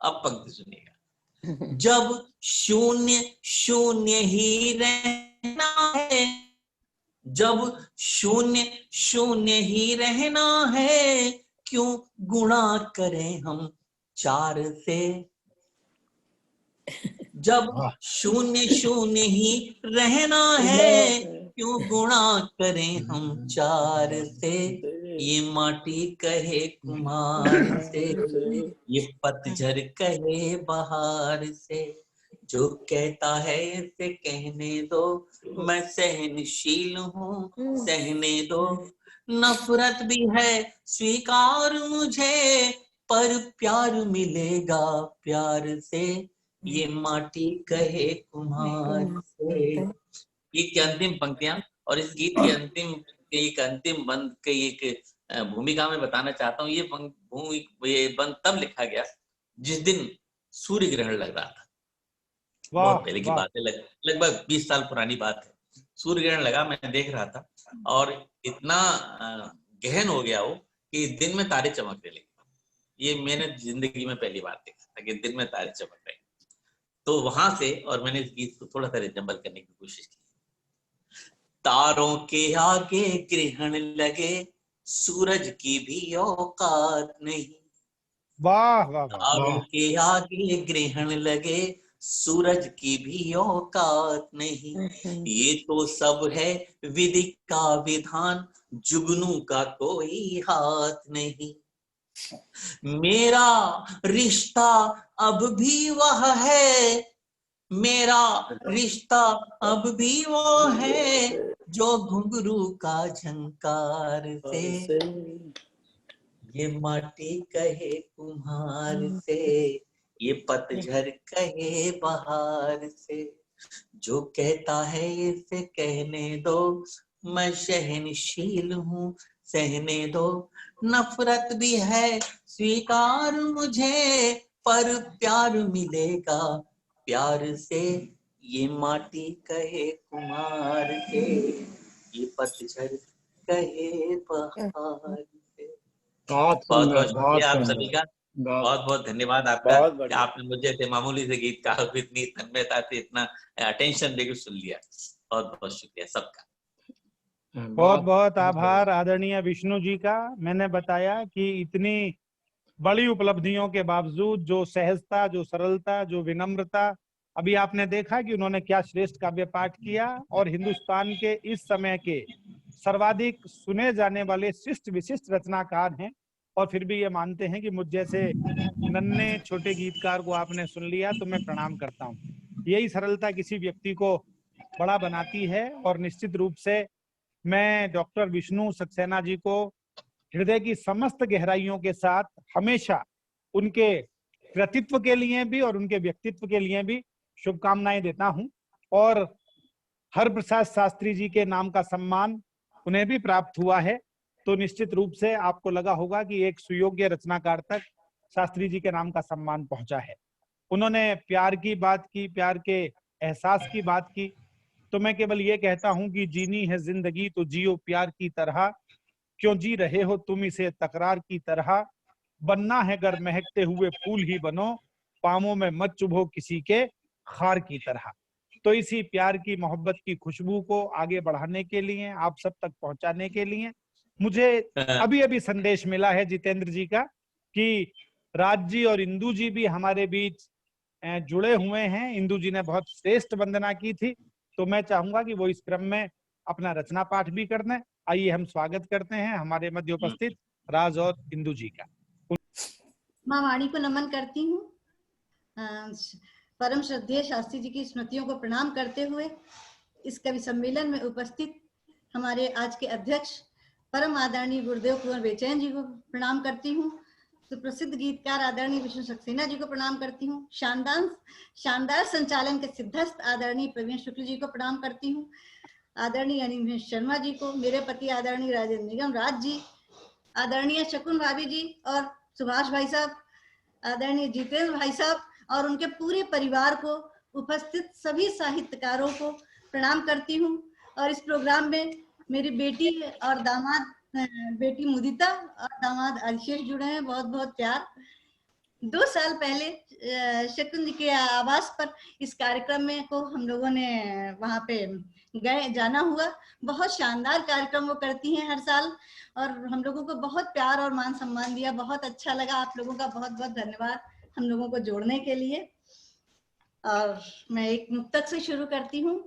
अब पंक्ति सुनिएगा। जब शून्य शून्य ही रहना है, जब शून्य शून्य ही रहना है, क्यों गुणा करें हम चार से। जब शून्य शून्य ही रहना है, क्यों गुणा करें हम चार से। ये माटी कहे कुम्हार से, ये पतझड़ कहे बहार से। जो कहता है इसे कहने दो, मैं सहनशील हूँ सहने दो। नफरत भी है स्वीकार मुझे, पर प्यार मिलेगा प्यार से। ये माटी कहे कुम्हार से। ये की अंतिम पंक्तियां और इस गीत के अंतिम एक अंतिम बंद की एक भूमिका में बताना चाहता हूँ। ये बंद तब लिखा गया जिस दिन सूर्य ग्रहण लग रहा था। बहुत पहले की बात है, लगभग 20 साल पुरानी बात है। सूर्य ग्रहण लगा, मैं देख रहा था और इतना गहन हो गया वो कि दिन में तारे चमकने लगे। ये मैंने जिंदगी में पहली बार देखा था कि दिन में तारे चमक रहे। तो वहां से और मैंने इस गीत को थोड़ा सा रिजम्बल करने की कोशिश की। तारों के आगे ग्रहण लगे, सूरज की भी औकात नहीं। वाह वाह। तारों के आगे ग्रहण लगे, सूरज की भी औकात नहीं। ये तो सब है विधि का विधान, जुगनू का कोई हाथ नहीं। मेरा रिश्ता अब भी वह है, मेरा रिश्ता अब भी वो है, जो घुंघरू का झंकार से। ये माटी कहे कुम्हार से, ये पतझड़ कहे बहार से। जो कहता है इसे कहने दो, मैं सहनशील हूँ सहने दो। नफरत भी है स्वीकार मुझे, पर प्यार मिलेगा प्यार से। ये माटी कहे कुम्हार से, ये पतझड़ कहे बहार से। बहुत बहुत शुक्रिया आप सभी का। बहुत बहुत धन्यवाद आपका कि आपने मुझे ऐसे मामूली से गीत का इतनी तन्मयता से इतना अटेंशन देकर सुन लिया। बहुत बहुत शुक्रिया सबका। बहुत बहुत आभार आदरणीय विष्णु जी का। मैंने बताया कि इतनी बड़ी उपलब्धियों के बावजूद जो सहजता, जो सरलता, जो विनम्रता, अभी आपने देखा कि उन्होंने क्या श्रेष्ठ काव्य पाठ किया। और हिंदुस्तान के इस समय के सर्वाधिक सुने जाने वाले शिष्ट विशिष्ट रचनाकार हैं, और फिर भी ये मानते हैं कि मुझ जैसे नन्हे छोटे गीतकार को आपने सुन लिया तो मैं प्रणाम करता हूँ। यही सरलता किसी व्यक्ति को बड़ा बनाती है। और निश्चित रूप से मैं डॉक्टर विष्णु सक्सेना जी को हृदय की समस्त गहराइयों के साथ हमेशा उनके कृतित्व के लिए भी और उनके व्यक्तित्व के लिए भी शुभकामनाएं देता हूं। और हरप्रसाद शास्त्री जी के नाम का सम्मान उन्हें भी प्राप्त हुआ है, तो निश्चित रूप से आपको लगा होगा कि एक सुयोग्य रचनाकार तक शास्त्री जी के नाम का सम्मान पहुंचा है। उन्होंने प्यार की बात की, प्यार के एहसास की बात की, तो मैं केवल ये कहता हूं कि जीनी है जिंदगी तो जियो प्यार की तरह, क्यों जी रहे हो तुम इसे तकरार की तरह। बनना है गर महकते हुए फूल ही बनो, पामों में मत चुभो किसी के खार की तरह। तो इसी प्यार की मोहब्बत की खुशबू को आगे बढ़ाने के लिए, आप सब तक पहुंचाने के लिए मुझे अभी अभी संदेश मिला है जितेंद्र जी का कि राज जी और इंदु जी भी हमारे बीच जुड़े हुए हैं। इंदु जी ने बहुत श्रेष्ठ वंदना की थी, तो मैं चाहूंगा कि वो इस क्रम में अपना रचना पाठ भी कर दें। आइए हम स्वागत करते हैं हमारे मध्य उपस्थित राज और इंदु जी का। माँ वाणी को नमन करती हूँ। परम श्रद्धेय शास्त्री जी की स्मृतियों को प्रणाम करते हुए इस कवि सम्मेलन में उपस्थित हमारे आज के अध्यक्ष परम आदरणीय गुरुदेव कुंवर बेचैन जी को प्रणाम करती हूँ। सुप्रसिद्ध गीतकार आदरणीय विष्णु सक्सेना जी को प्रणाम करती हूँ। शानदार संचालन के सिद्धस्त आदरणीय प्रवीण शुक्ल जी को प्रणाम करती हूँ। आदरणीय अनिमेश शर्मा जी को, मेरे पति आदरणीय राजेंद्र निगम राज जी, आदरणीय शकुन भाभी जी और सुभाष भाई साहब, आदरणीय जितेंद्र भाई साहब और उनके पूरे परिवार को, उपस्थित सभी साहित्यकारों को प्रणाम करती हूँ। और इस प्रोग्राम में मेरी बेटी और दामाद, बेटी मुदिता और दामाद अभिषेक जुड़े हैं। बहुत बहुत प्यार। 2 साल पहले शकुन जी के आवास पर इस कार्यक्रम में को हम लोगों ने वहां पे गए, जाना हुआ। बहुत शानदार कार्यक्रम वो करती हैं हर साल और हम लोगों को बहुत प्यार और मान सम्मान दिया। बहुत अच्छा लगा। आप लोगों का बहुत बहुत धन्यवाद हम लोगों को जोड़ने के लिए। और मैं एक मुक्तक से शुरू करती हूँ।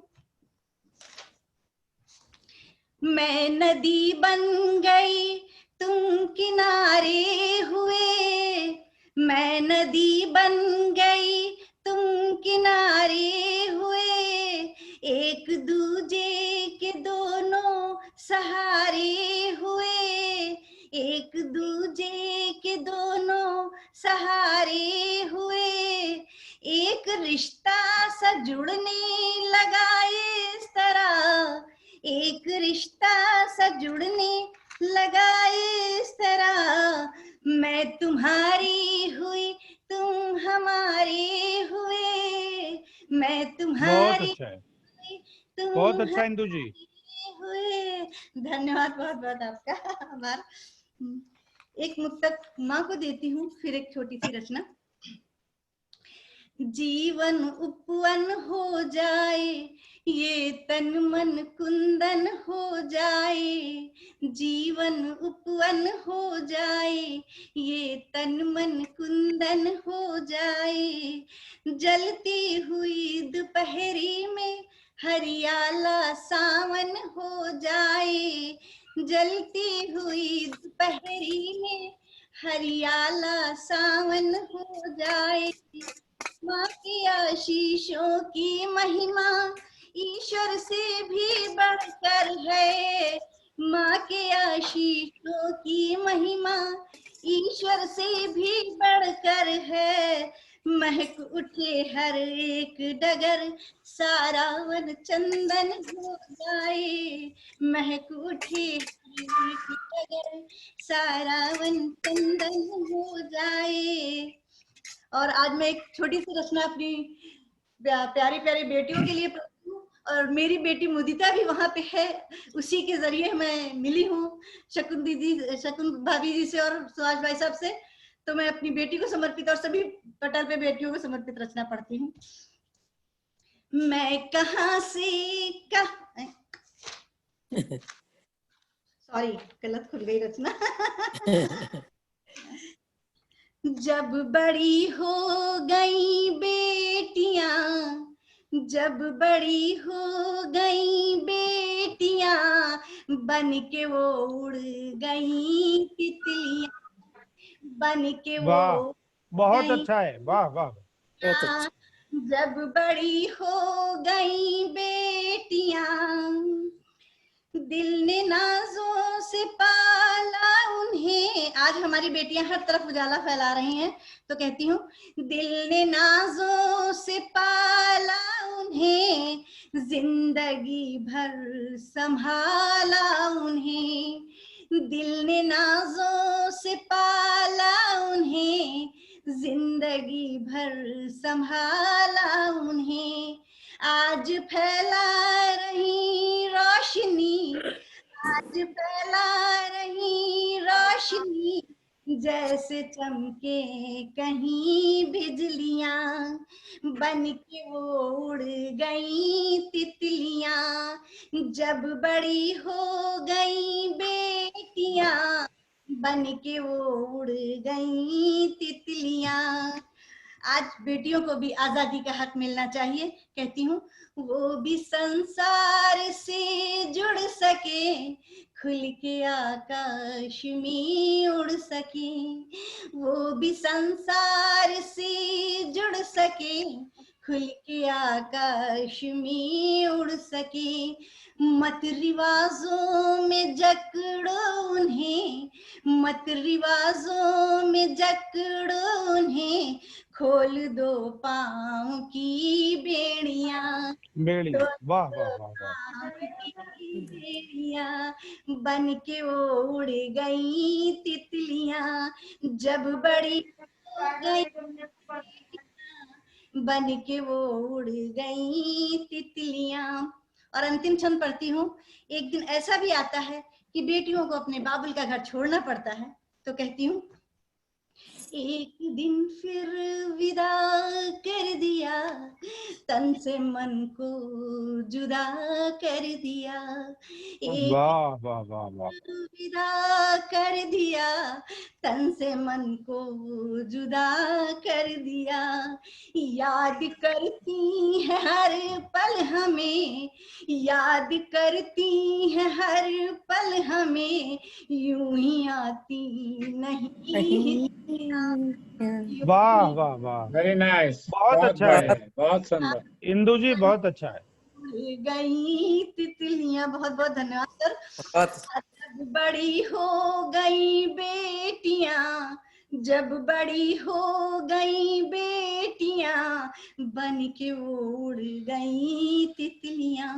मैं नदी बन गई तुम किनारे हुए, मैं नदी बन गई तुम किनारे हुए, एक दूजे के दोनों सहारे हुए, एक दूजे के दोनों सहारे हुए, एक रिश्ता सा जुड़ने लगा इस तरह, एक रिश्ता सा जुड़ने लगा इस तरह, मैं तुम्हारी हुई तुम हमारे हुए, मैं बहुत तुम्हारी अच्छा है, हुई तुम बहुत अच्छा इंदु जी। हुए। धन्यवाद, बहुत बहुत आपका आभार। एक मुक्तक माँ को देती हूँ, फिर एक छोटी सी रचना। जीवन उपवन हो जाए, ये तन मन कुंदन हो जाए, जीवन उपवन हो जाए, ये तन मन कुंदन हो जाए, जलती हुई दोपहरी में हरियाला सावन हो जाए, जलती हुई दोपहरी में हरियाला सावन हो जाए, माँ की आशीषों की महिमा ईश्वर से भी बढ़कर है, माँ के आशीषों की महिमा ईश्वर से भी बढ़कर है, महक उठे हर एक डगर सारा वन चंदन हो जाए, महक उठे हर एक डगर सारा वन चंदन हो जाए। और आज मैं एक छोटी सी रचना अपनी प्यारी प्यारी बेटियों के लिए पढ़ती हूँ। और मेरी बेटी मुदिता भी वहां पे है, उसी के जरिए मैं मिली हूँ शकुन दीदी, शकुन भाभी जी से और सुभाष भाई साहब से। तो मैं अपनी बेटी को समर्पित और सभी पटल पे बेटियों को समर्पित रचना पढ़ती हूँ। मैं कहाँ से सॉरी, गलत खुल गई रचना। जब बड़ी हो गई बेटियां, जब बड़ी हो गई बेटियां, बन के वो उड़ गई तितलियां, बन के वो वाह, बहुत गई अच्छा है, वाह वाह। तितलियां, जब बड़ी हो गई बेटियां, दिल ने नाजों से पाला उन्हें। आज हमारी बेटियां हर तरफ उजाला फैला रही हैं, तो कहती हूँ, दिल ने नाजों से पाला उन्हें, जिंदगी भर संभाला उन्हें, दिल ने नाजों से पाला उन्हें, जिंदगी भर संभाला उन्हें, आज फैला रही रोशनी, आज फैला रही रोशनी, जैसे चमके कहीं बिजलियां, बन के वो उड़ गई तितलियां, जब बड़ी हो गई बेटियां, बन के वो उड़ गई तितलियां। आज बेटियों को भी आजादी का हक मिलना चाहिए। कहती हूँ, वो भी संसार से जुड़ सके, खुल के आकाश में उड़ सके, वो भी संसार से जुड़ सके, खुल के आकाश में उड़ सके, मत रिवाजों में जकड़ो उन्हें, मत रिवाजों में जकड़ो उन्हें, खोल दो पाँव की बेड़ियां, बेड़ियां, वाह वाह वाह वाह। बन के वो उड़ गई तितलियां, जब बड़ी हो गई, बन के वो उड़ गई तितलियां। और अंतिम छंद पढ़ती हूँ। एक दिन ऐसा भी आता है कि बेटियों को अपने बाबुल का घर छोड़ना पड़ता है, तो कहती हूँ, एक दिन फिर विदा कर दिया, तन से मन को जुदा कर दिया, एक वाह वाह वाह वाह। विदा कर दिया, तन से मन को जुदा कर दिया, याद करती है हर पल हमें, याद करती है हर पल हमें, यूं ही आती नहीं। वाह वाह वाह, वेरी नाइस, बहुत बहुत अच्छा है बढ़िया, बहुत सुंदर। इंदु जी, बहुत अच्छा है। गई तितलियां। बहुत बहुत धन्यवाद सर। बहुत जब बड़ी हो गई बेटियां, जब बड़ी हो गई बेटियां, बन के वो उड़ गई तितलियां,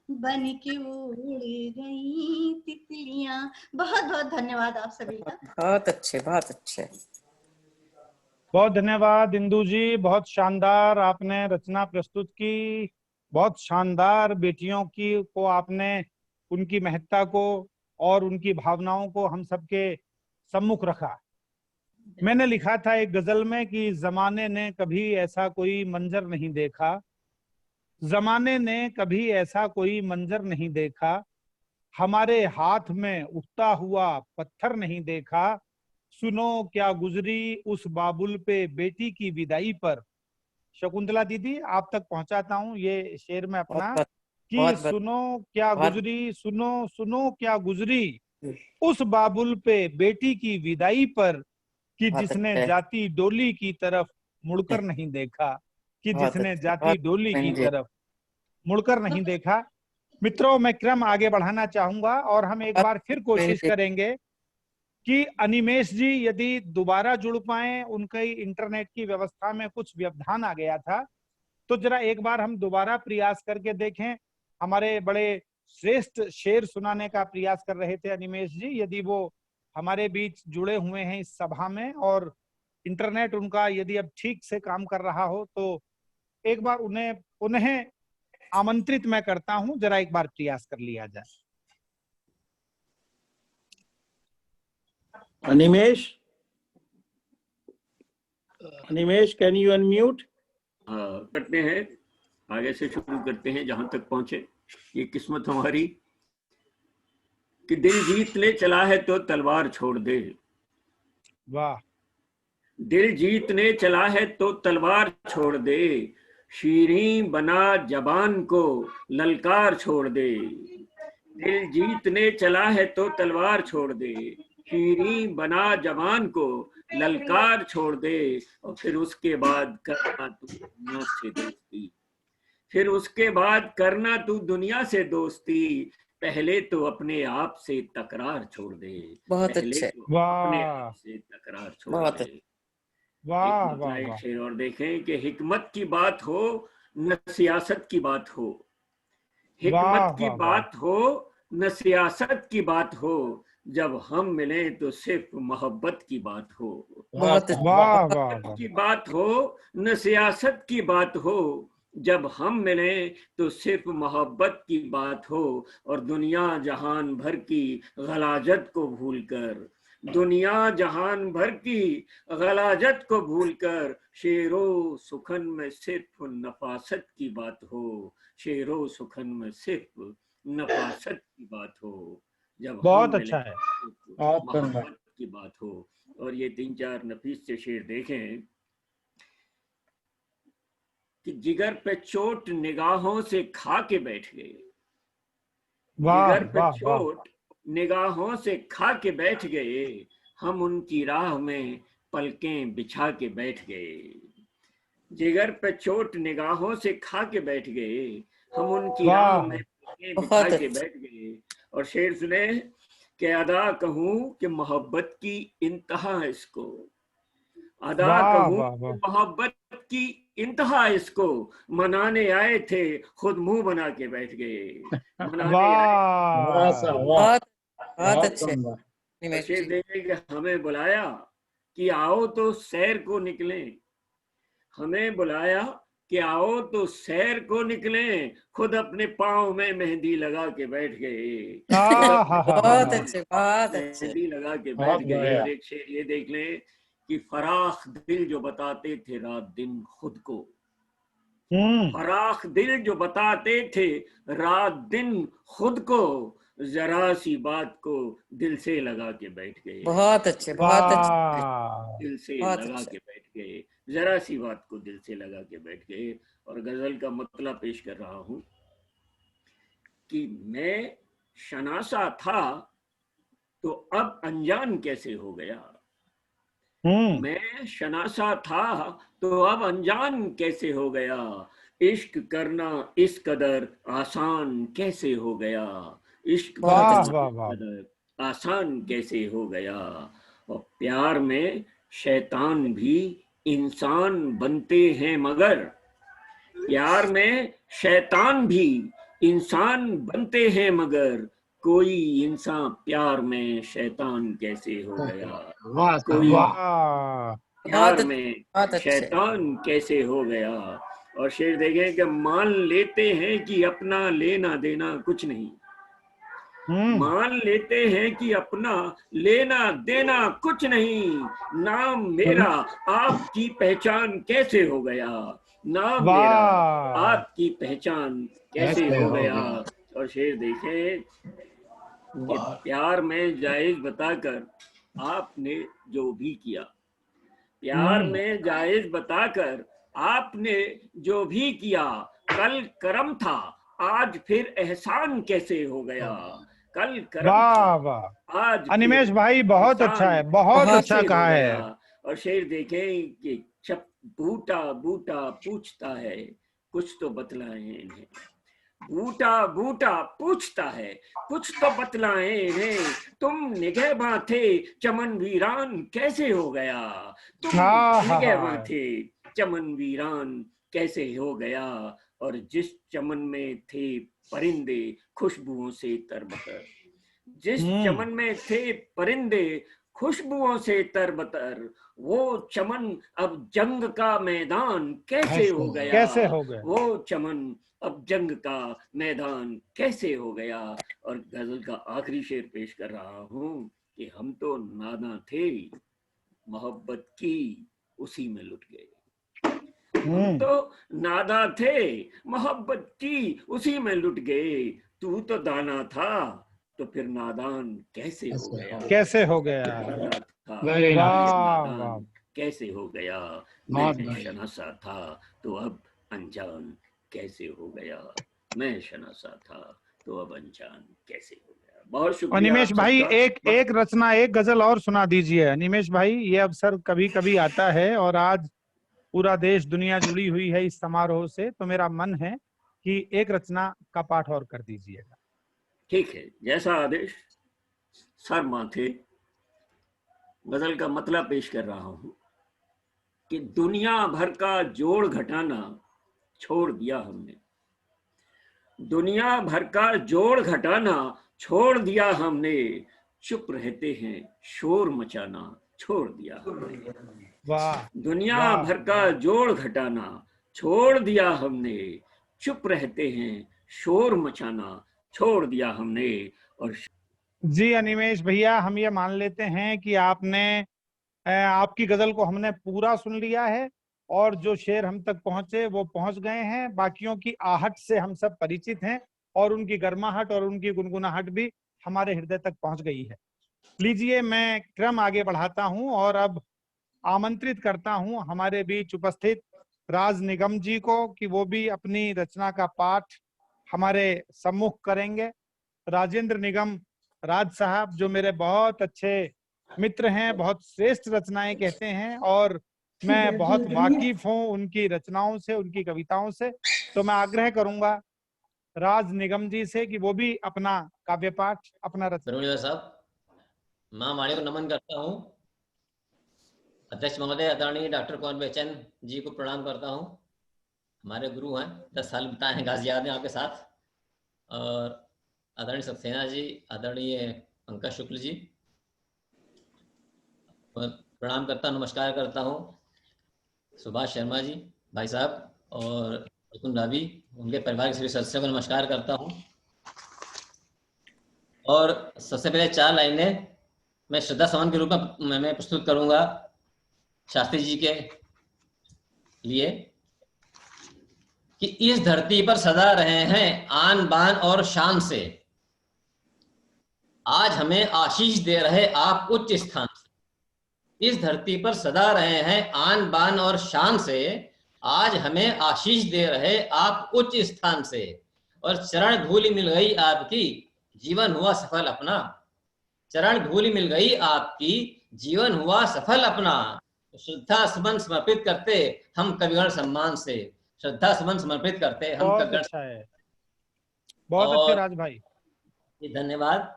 बन के वो उड़ गई तितलियां। बहुत बहुत धन्यवाद आप सभी का। बहुत अच्छे, बहुत अच्छे। बहुत धन्यवाद इंदु जी, बहुत शानदार आपने रचना प्रस्तुत की। बहुत शानदार बेटियों की को आपने उनकी महत्ता को और उनकी भावनाओं को हम सबके सम्मुख रखा। मैंने लिखा था एक गजल में कि जमाने ने कभी ऐसा कोई मंजर नहीं देखा, जमाने ने कभी ऐसा कोई मंजर नहीं देखा, हमारे हाथ में उठता हुआ पत्थर नहीं देखा, सुनो क्या गुजरी उस बाबुल पे बेटी की विदाई पर। शकुंतला दीदी, आप तक पहुंचाता हूं ये शेर में अपना कि सुनो क्या गुजरी, सुनो सुनो क्या गुजरी उस बाबुल पे बेटी की विदाई पर, कि जिसने जाती डोली की तरफ मुड़कर नहीं देखा, कि जिसने जाती डोली की तरफ मुड़कर नहीं देखा। मित्रों, मैं क्रम आगे बढ़ाना चाहूंगा और हम एक बार फिर कोशिश करेंगे कि अनिमेश जी यदि दोबारा जुड़ पाए, उनके इंटरनेट की व्यवस्था में कुछ व्यवधान आ गया था, तो जरा एक बार हम दोबारा प्रयास करके देखें। हमारे बड़े श्रेष्ठ शेर सुनाने का प्रयास कर रहे थे अनिमेश जी, यदि वो हमारे बीच जुड़े हुए हैं इस सभा में और इंटरनेट उनका यदि अब ठीक से काम कर रहा हो, तो एक बार उन्हें आमंत्रित मैं करता हूं, जरा एक बार प्रयास कर लिया जाए। Animesh, Animesh, can you unmute? करते हैं, आगे से शुरू करते हैं जहां तक पहुंचे। ये किस्मत हमारी कि दिल जीतने चला है तो तलवार छोड़ दे। वाह। दिल जीतने चला है तो तलवार छोड़ दे, शीरीं बना जबान को ललकार छोड़ दे। दिल जीतने चला है तो तलवार छोड़ दे, शीरीं बना जबान को ललकार छोड़ दे। और फिर उसके बाद करना तू दुनिया से दोस्ती, फिर उसके बाद करना तू दुनिया से दोस्ती, पहले तो अपने आप से तकरार छोड़ दे। बहुत पहले अच्छे। तो अपने आप से तकरार छोड़ दे। वाह वाह वाह। शेर और देखें कि हिकमत की बात हो न सियासत की बात हो, हिकमत की बात हो न सियासत की बात हो, जब हम मिले तो सिर्फ मोहब्बत की बात हो। बहुत वाह वाह की बात हो न सियासत की बात हो, जब हम मिले तो सिर्फ मोहब्बत की बात हो। और दुनिया जहान भर की गलाजत को भूलकर, दुनिया जहान भर की गलाजत को भूलकर, शेरो सुखन में सिर्फ नफासत की बात हो, शेरो सुखन में सिर्फ नफासत की बात हो, जब बहुत हम अच्छा है, मोहब्बत की बात हो। और ये 3-4 नफीस से शेर देखें कि जिगर पे चोट निगाहों से खा के बैठ गए, जिगर पे चोट निगाहों से खा के बैठ गए, हम उनकी राह में पलकें बिछा के बैठ गए। जिगर पे चोट निगाहों से खा के बैठ गए, हम उनकी वाह। राह में बिठा बहुत के अच्छा। बैठ गए। और शेर सुने कि अदा कहूं कि मोहब्बत की इंतहा इसको, अदा वाह कहूं वाह कि वाह। मोहब्बत की इंतहा इसको, मनाने आए थे खुद मुंह बना के बैठ गए, मनाने आए वाह वाह। साहब, वाह, बहुत बहुत बहुत अच्छे शानदार। और निमेश शेर जी। देखे कि हमें बुलाया कि आओ तो सैर को निकले, हमें बुलाया कि आओ तो सैर को निकले, खुद अपने पाँव में मेहंदी लगा के बैठ गए, खुद अपने पाँव बहुत में अच्छे, बहुत अच्छे। मेहंदी लगा के बहुत बैठ गए। बढ़िया। और एक शेर ये देख लें कि फराख दिल जो बताते थे रात दिन खुद को, फराख दिल जो बताते थे रात दिन खुद को, जरा सी बात को दिल से लगा के बैठ गए, बहुत अच्छे, बहुत अच्छे, वाह। दिल से बहुत लगा अच्छे। के बैठ गए, जरा सी बात को दिल से लगा के बैठ गए। और गजल का मतलब पेश कर रहा हूं कि मैं शनासा था तो अब अनजान कैसे हो गया, मैं शनासा था तो अब अनजान कैसे हो गया, इश्क करना इस कदर आसान कैसे हो गया, इश्क बहुत वाह करना वाह इस वाह। कदर आसान कैसे हो गया। और प्यार में शैतान भी इंसान बनते हैं मगर, प्यार में शैतान भी इंसान बनते हैं मगर, कोई इंसान प्यार में शैतान कैसे हो गया, वाह साहब, कोई वाह। वाह। बहुत प्यार में बहुत अच्छे। शैतान कैसे हो गया। और शेर देखें कि मान लेते हैं कि अपना लेना देना कुछ नहीं, मान लेते हैं कि अपना लेना देना कुछ नहीं, नाम मेरा आपकी पहचान कैसे हो गया, नाम मेरा वाह। आपकी पहचान कैसे ऐसे हो हो गया। गया। और शेर देखें कि प्यार में जायज बताकर आपने जो भी किया, प्यार में जायज बताकर आपने जो भी किया, कल करम था आज फिर एहसान कैसे हो गया, कल करम वाह था वाह। आज अनिमेश फिर भाई बहुत अच्छा एहसान है, बहुत बहुत अच्छा कैसे हो कहा गया। है। और शेर देखें कि जब बूटा बूटा पूछता है कुछ तो बतलाएं इन्हें, बूटा बूटा पूछता है कुछ तो बतलाएं इन्हें, तुम निगहबां थे चमन वीरान कैसे हो गया, तुम हाँ हाँ निगहबां हाँ। थे चमन वीरान कैसे हो गया। और जिस चमन में थे परिंदे खुशबुओं से तरबतर, जिस चमन में थे परिंदे खुशबुओं से तरबतर, वो चमन अब जंग का मैदान कैसे हो गया, कैसे हो गया। वो चमन अब जंग का मैदान कैसे हो गया। और गजल का आखिरी शेर पेश कर रहा हूं कि हम तो नादां थे मोहब्बत की उसी में लुट गए, हम तो नादा थे मोहब्बत की उसी में लुट गए, तू तो दाना था तो फिर नादान कैसे हो गया, कैसे हो तू गया। दाना था वेरी तो नाइस। फिर वाह नादान वाह। कैसे हो गया, बहुत मैं बढ़िया। शनासा था तो अब अनजान कैसे हो गया, मैं शनासा था तो अब अनजान कैसे हो गया। बहुत शुक्रिया अनिमेश आप भाई सबका। एक एक रचना, एक गजल और सुना दीजिए। अनिमेश भाई ये अवसर कभी कभी आता है और आज पूरा देश दुनिया जुड़ी हुई है इस समारोह से, तो मेरा मन है कि एक रचना का पाठ और कर दीजिएगा। ठीक है, जैसा आदेश। सर माथे गजल का मतलब पेश कर रहा हूं कि दुनिया भर का जोड़ घटाना छोड़ दिया हमने, दुनिया भर का जोड़ घटाना छोड़ दिया हमने, चुप रहते हैं शोर मचाना छोड़ दिया हमने, वाह दुनिया वाह। भर का जोड़ घटाना छोड़ दिया हमने, चुप रहते हैं शोर मचाना छोड़ दिया हमने। और जी अनिमेश भैया, हम ये मान लेते हैं कि आपकी गजल को हमने पूरा सुन लिया है और जो शेर हम तक पहुंचे वो पहुंच गए हैं। बाकियों की आहट से हम सब परिचित हैं और उनकी गर्माहट और उनकी गुनगुनाहट भी हमारे हृदय तक पहुंच गई है। लीजिए मैं क्रम आगे बढ़ाता हूं और अब आमंत्रित करता हूं हमारे बीच उपस्थित राज निगम जी को कि वो भी अपनी रचना का पाठ हमारे सम्मुख करेंगे। राजेंद्र निगम राज साहब जो मेरे बहुत अच्छे मित्र हैं, बहुत श्रेष्ठ रचनाएं कहते हैं और मैं बहुत वाकिफ हूँ उनकी रचनाओं से, उनकी कविताओं से। तो मैं आग्रह करूंगा राज निगम जी से कि वो भी अपना काव्य पाठ, अपना रचना। साहब, माँ वाणी को नमन करता हूँ। अध्यक्ष महोदय आदरणीय डॉक्टर कुंवर बेचैन जी को प्रणाम करता हूँ। हमारे गुरु हैं, 10 साल बिताए हैं गाजियाबाद में आपके साथ। और आदरणीय सक्सेना जी, आदरणीय पंकज शुक्ल जी, प्रणाम करता, नमस्कार करता हूँ। सुभाष शर्मा जी भाई साहब और रुकुन रावी, उनके परिवार के सभी सदस्यों को नमस्कार करता हूँ। और सबसे पहले 4 लाइनें मैं श्रद्धा सुमन के रूप में मैं प्रस्तुत करूंगा शास्त्री जी के लिए कि इस धरती पर सदा रहे हैं आन बान और शान से, आज हमें आशीष दे रहे आप उच्च स्थान से। इस धरती पर सदा रहे हैं आन बान और शान से, आज हमें आशीष दे रहे आप उच्च स्थान से। और चरण धूलि मिल गई आपकी, जीवन हुआ सफल अपना। चरण धूलि मिल गई आपकी, जीवन हुआ सफल अपना। श्रद्धा सुमन समर्पित करते हम कविगण सम्मान से। श्रद्धा सुमन समर्पित करते हम बहुत कविगण। अच्छा है, बहुत अच्छे राज भाई, धन्यवाद।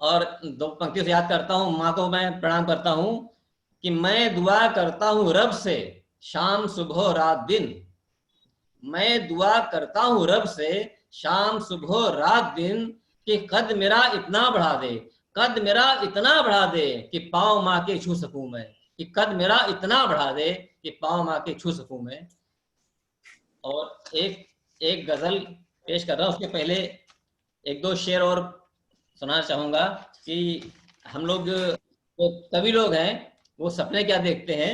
और 2 पंक्तियों से याद करता हूँ, माँ को मैं प्रणाम करता हूँ कि मैं दुआ करता हूँ रब से शाम सुबह रात दिन। मैं दुआ करता हूँ रब से शाम सुबह रात दिन कि कद मेरा इतना बढ़ा दे, कद मेरा इतना बढ़ा दे कि पाँव माँ के छू सकूं मैं। कि कद मेरा इतना बढ़ा दे कि पाँव माँ के छू सकूं मैं। और एक गजल पेश कर रहा हूँ, उसके पहले 1-2 शेर और सुनाना चाहूंगा कि हम लोग जो कवि लोग हैं वो सपने क्या देखते हैं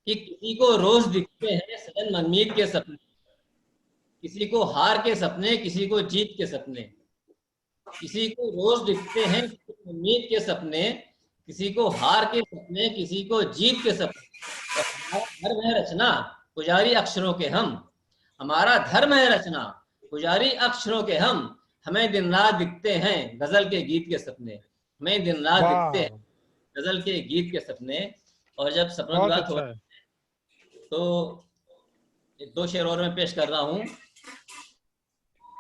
कि किसी को रोज दिखते हैं सजन मनमीत के सपने, किसी को हार के सपने, किसी को जीत के सपने। किसी को रोज दिखते हैं उम्मीद के सपने, किसी को हार के सपने, किसी को जीत के सपने। धर्म है रचना पुजारी अक्षरों के हम, हमारा धर्म है रचना पुजारी अक्षरों के हम। हमें दिन रात दिखते हैं गजल के गीत के सपने, हमें दिन रात दिखते हैं गजल के गीत के सपने। और जब सपनों की बात हो तो 2 शेर और मैं पेश कर रहा हूं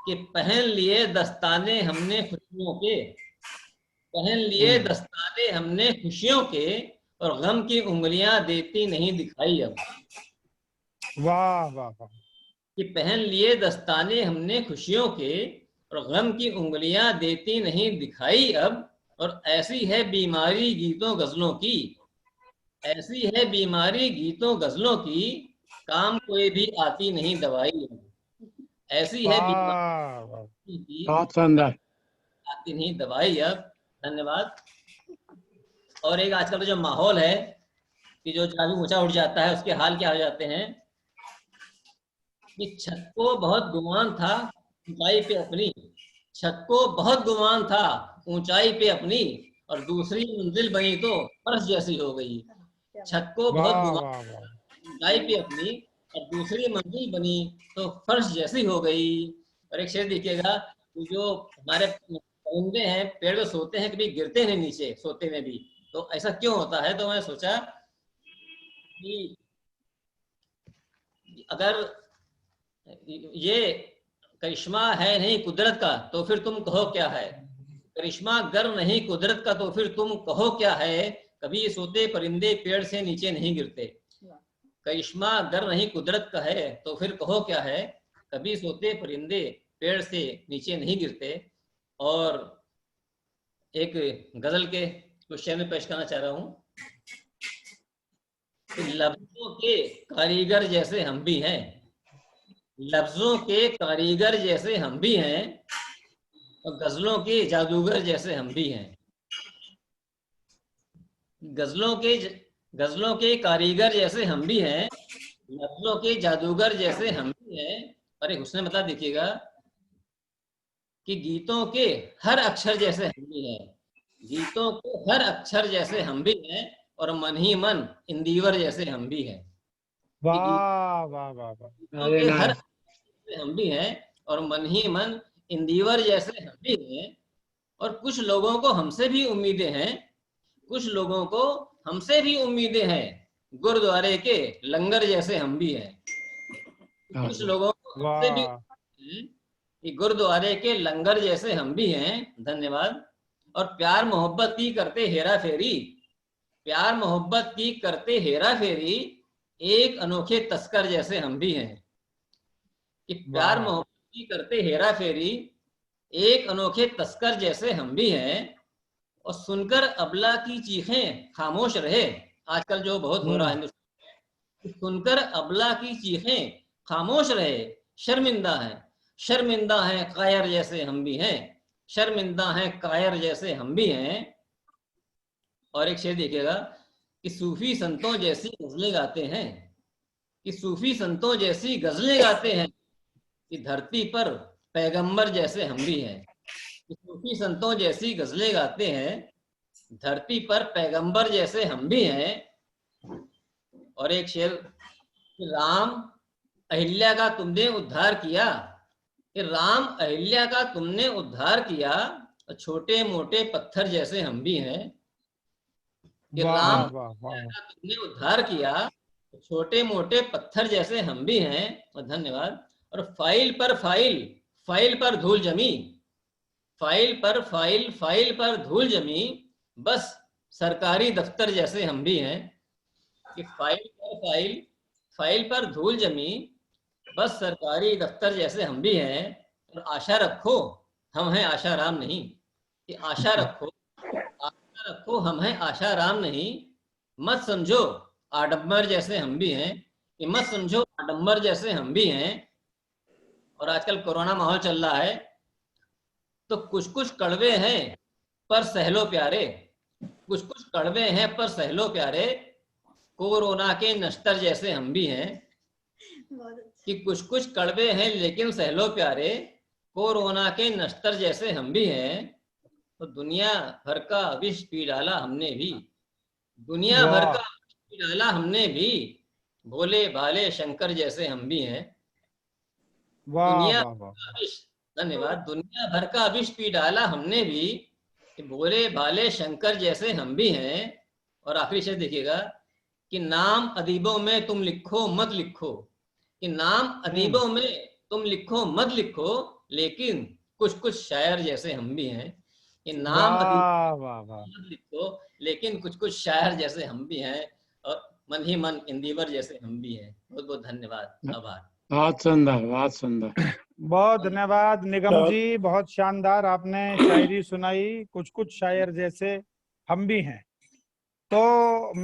कि पहन लिए दस्ताने हमने खुशियों के, पहन लिए दस्ताने हमने खुशियों के, और गम की उंगलियां देती नहीं दिखाई अब। वाह वाह वाह। कि पहन लिए दस्ताने हमने खुशियों के, और गम की उंगलियां देती नहीं दिखाई अब। और ऐसी है बीमारी गीतों गजलों की, ऐसी है बीमारी गीतों गजलों की, काम कोई भी आती नहीं दवाई अब। ऐसी है बीमारी की आती नहीं दवाई अब। धन्यवाद। और एक आजकल तो जो माहौल है कि जो आदमी ऊंचा उठ जाता है उसके हाल क्या हो जाते हैं कि छत को बहुत गुमान था ऊंचाई पे अपनी, छत को बहुत गुमान था ऊंचाई पे अपनी, और दूसरी मंजिल बनी तो फर्श जैसी हो गई। छत को बहुत गुमान ऊंचाई पे अपनी और दूसरी मंजिल बनी तो फर्श जैसी हो गई। और एक शेर देखिएगा, जो हमारे परिंदे हैं पेड़ पे सोते हैं, कभी गिरते नहीं नीचे सोते में भी, तो ऐसा क्यों होता है? तो मैं सोचा कि अगर ये करिश्मा है नहीं कुदरत का तो फिर तुम कहो क्या है, करिश्मा गर नहीं कुदरत का तो फिर तुम कहो क्या है। कभी सोते परिंदे पेड़ से नीचे नहीं गिरते, करिश्मा गर नहीं कुदरत का है तो फिर कहो क्या है। कभी सोते परिंदे पेड़ से नीचे नहीं गिरते। और एक गजल के कुछ शेर में पेश करना चाह रहा हूं कि लफ्जों के कारीगर जैसे हम भी हैं, लफ्जों के कारीगर जैसे हम भी हैं, और गजलों के जादूगर जैसे हम भी हैं। गजलों के कारीगर जैसे हम भी हैं, लफ्जों के जादूगर जैसे हम भी हैं। और एक हुस्न मतलब देखिएगा कि गीतों के हर अक्षर जैसे हम भी हैं, गीतों के हर अक्षर जैसे हम भी हैं, और मन ही मन इंदिवर जैसे हम भी हैं। वाह वाह वाह वाह। हर अक्षर हम भी हैं और मन ही मन इंदिवर जैसे हम भी हैं। और कुछ लोगों को हमसे भी उम्मीदें हैं, कुछ लोगों को हमसे भी उम्मीदें हैं, गुरुद्वारे के लंगर जैसे हम भी हैं। कुछ लोगों को हमसे भी कि गुरुद्वारे के लंगर जैसे हम भी हैं, धन्यवाद। और प्यार मोहब्बत की करते हेरा फेरी, प्यार मोहब्बत की करते हेरा फेरी, एक अनोखे तस्कर जैसे हम भी हैं। कि प्यार मोहब्बत की करते हेरा फेरी, एक अनोखे तस्कर जैसे हम भी हैं। और सुनकर अबला की चीखें खामोश रहे, आजकल जो बहुत हो रहा है हिंदुस्तान में, सुनकर अबला की चीखें खामोश रहे, शर्मिंदा है कायर जैसे हम भी हैं, शर्मिंदा है कायर जैसे हम भी हैं। और एक शेर देखिएगा कि सूफी संतों जैसी गजलें गाते हैं, कि सूफी संतों जैसी गजलें गाते हैं, कि धरती पर पैगंबर जैसे हम भी हैं। कि सूफी संतों जैसी गजलें गाते हैं, धरती पर पैगंबर जैसे हम भी हैं। और एक शेर कि राम अहिल्या का तुमने उद्धार किया, कि राम अहिल्या का तुमने उद्धार किया, छोटे मोटे पत्थर जैसे हम भी हैं। कि राम अहिल्या का तुमने उद्धार किया, छोटे मोटे पत्थर जैसे हम भी हैं। और धन्यवाद। और फाइल पर धूल जमी, फाइल पर धूल जमी, बस सरकारी दफ्तर जैसे हम भी हैं। कि फाइल पर धूल जमी, बस सरकारी दफ्तर जैसे हम भी हैं। और आशा रखो हम हैं आशाराम नहीं, कि आशा रखो हम हैं आशाराम नहीं, मत समझो आडंबर जैसे हम भी हैं। कि मत समझो आडंबर जैसे हम भी हैं। और आजकल कोरोना माहौल चल रहा है, तो कुछ कड़वे हैं पर सहलो प्यारे, कुछ कड़वे हैं पर सहलो प्यारे, कोरोना के नश्तर जैसे हम भी हैं। कि कुछ कड़वे हैं लेकिन सहलो प्यारे, कोरोना के नश्तर जैसे हम भी हैं। तो दुनिया भर का विष पी डाला हमने भी, दुनिया भर का विष पी डाला हमने भी, भोले भाले शंकर जैसे हम भी हैं। दुनिया भर का विष, धन्यवाद, दुनिया भर का विष पी डाला हमने भी, भोले भाले शंकर जैसे हम भी हैं। और आखिरी शेर देखिएगा कि नाम अदीबों में तुम लिखो मत लिखो, कि नाम अदीबों में तुम लिखो मत लिखो, लेकिन कुछ शायर जैसे हम भी हैं। कि नाम अदीबों मत लिखो, लेकिन कुछ शायर जैसे हम भी हैं। और मन ही मन इंदिवर जैसे हम भी हैं। बहुत बहुत धन्यवाद, आभार। बहुत सुंदर, बहुत सुंदर। बहुत धन्यवाद निगम जी, बहुत शानदार आपने शायरी सुनाई। कुछ शायर जैसे हम भी हैं। तो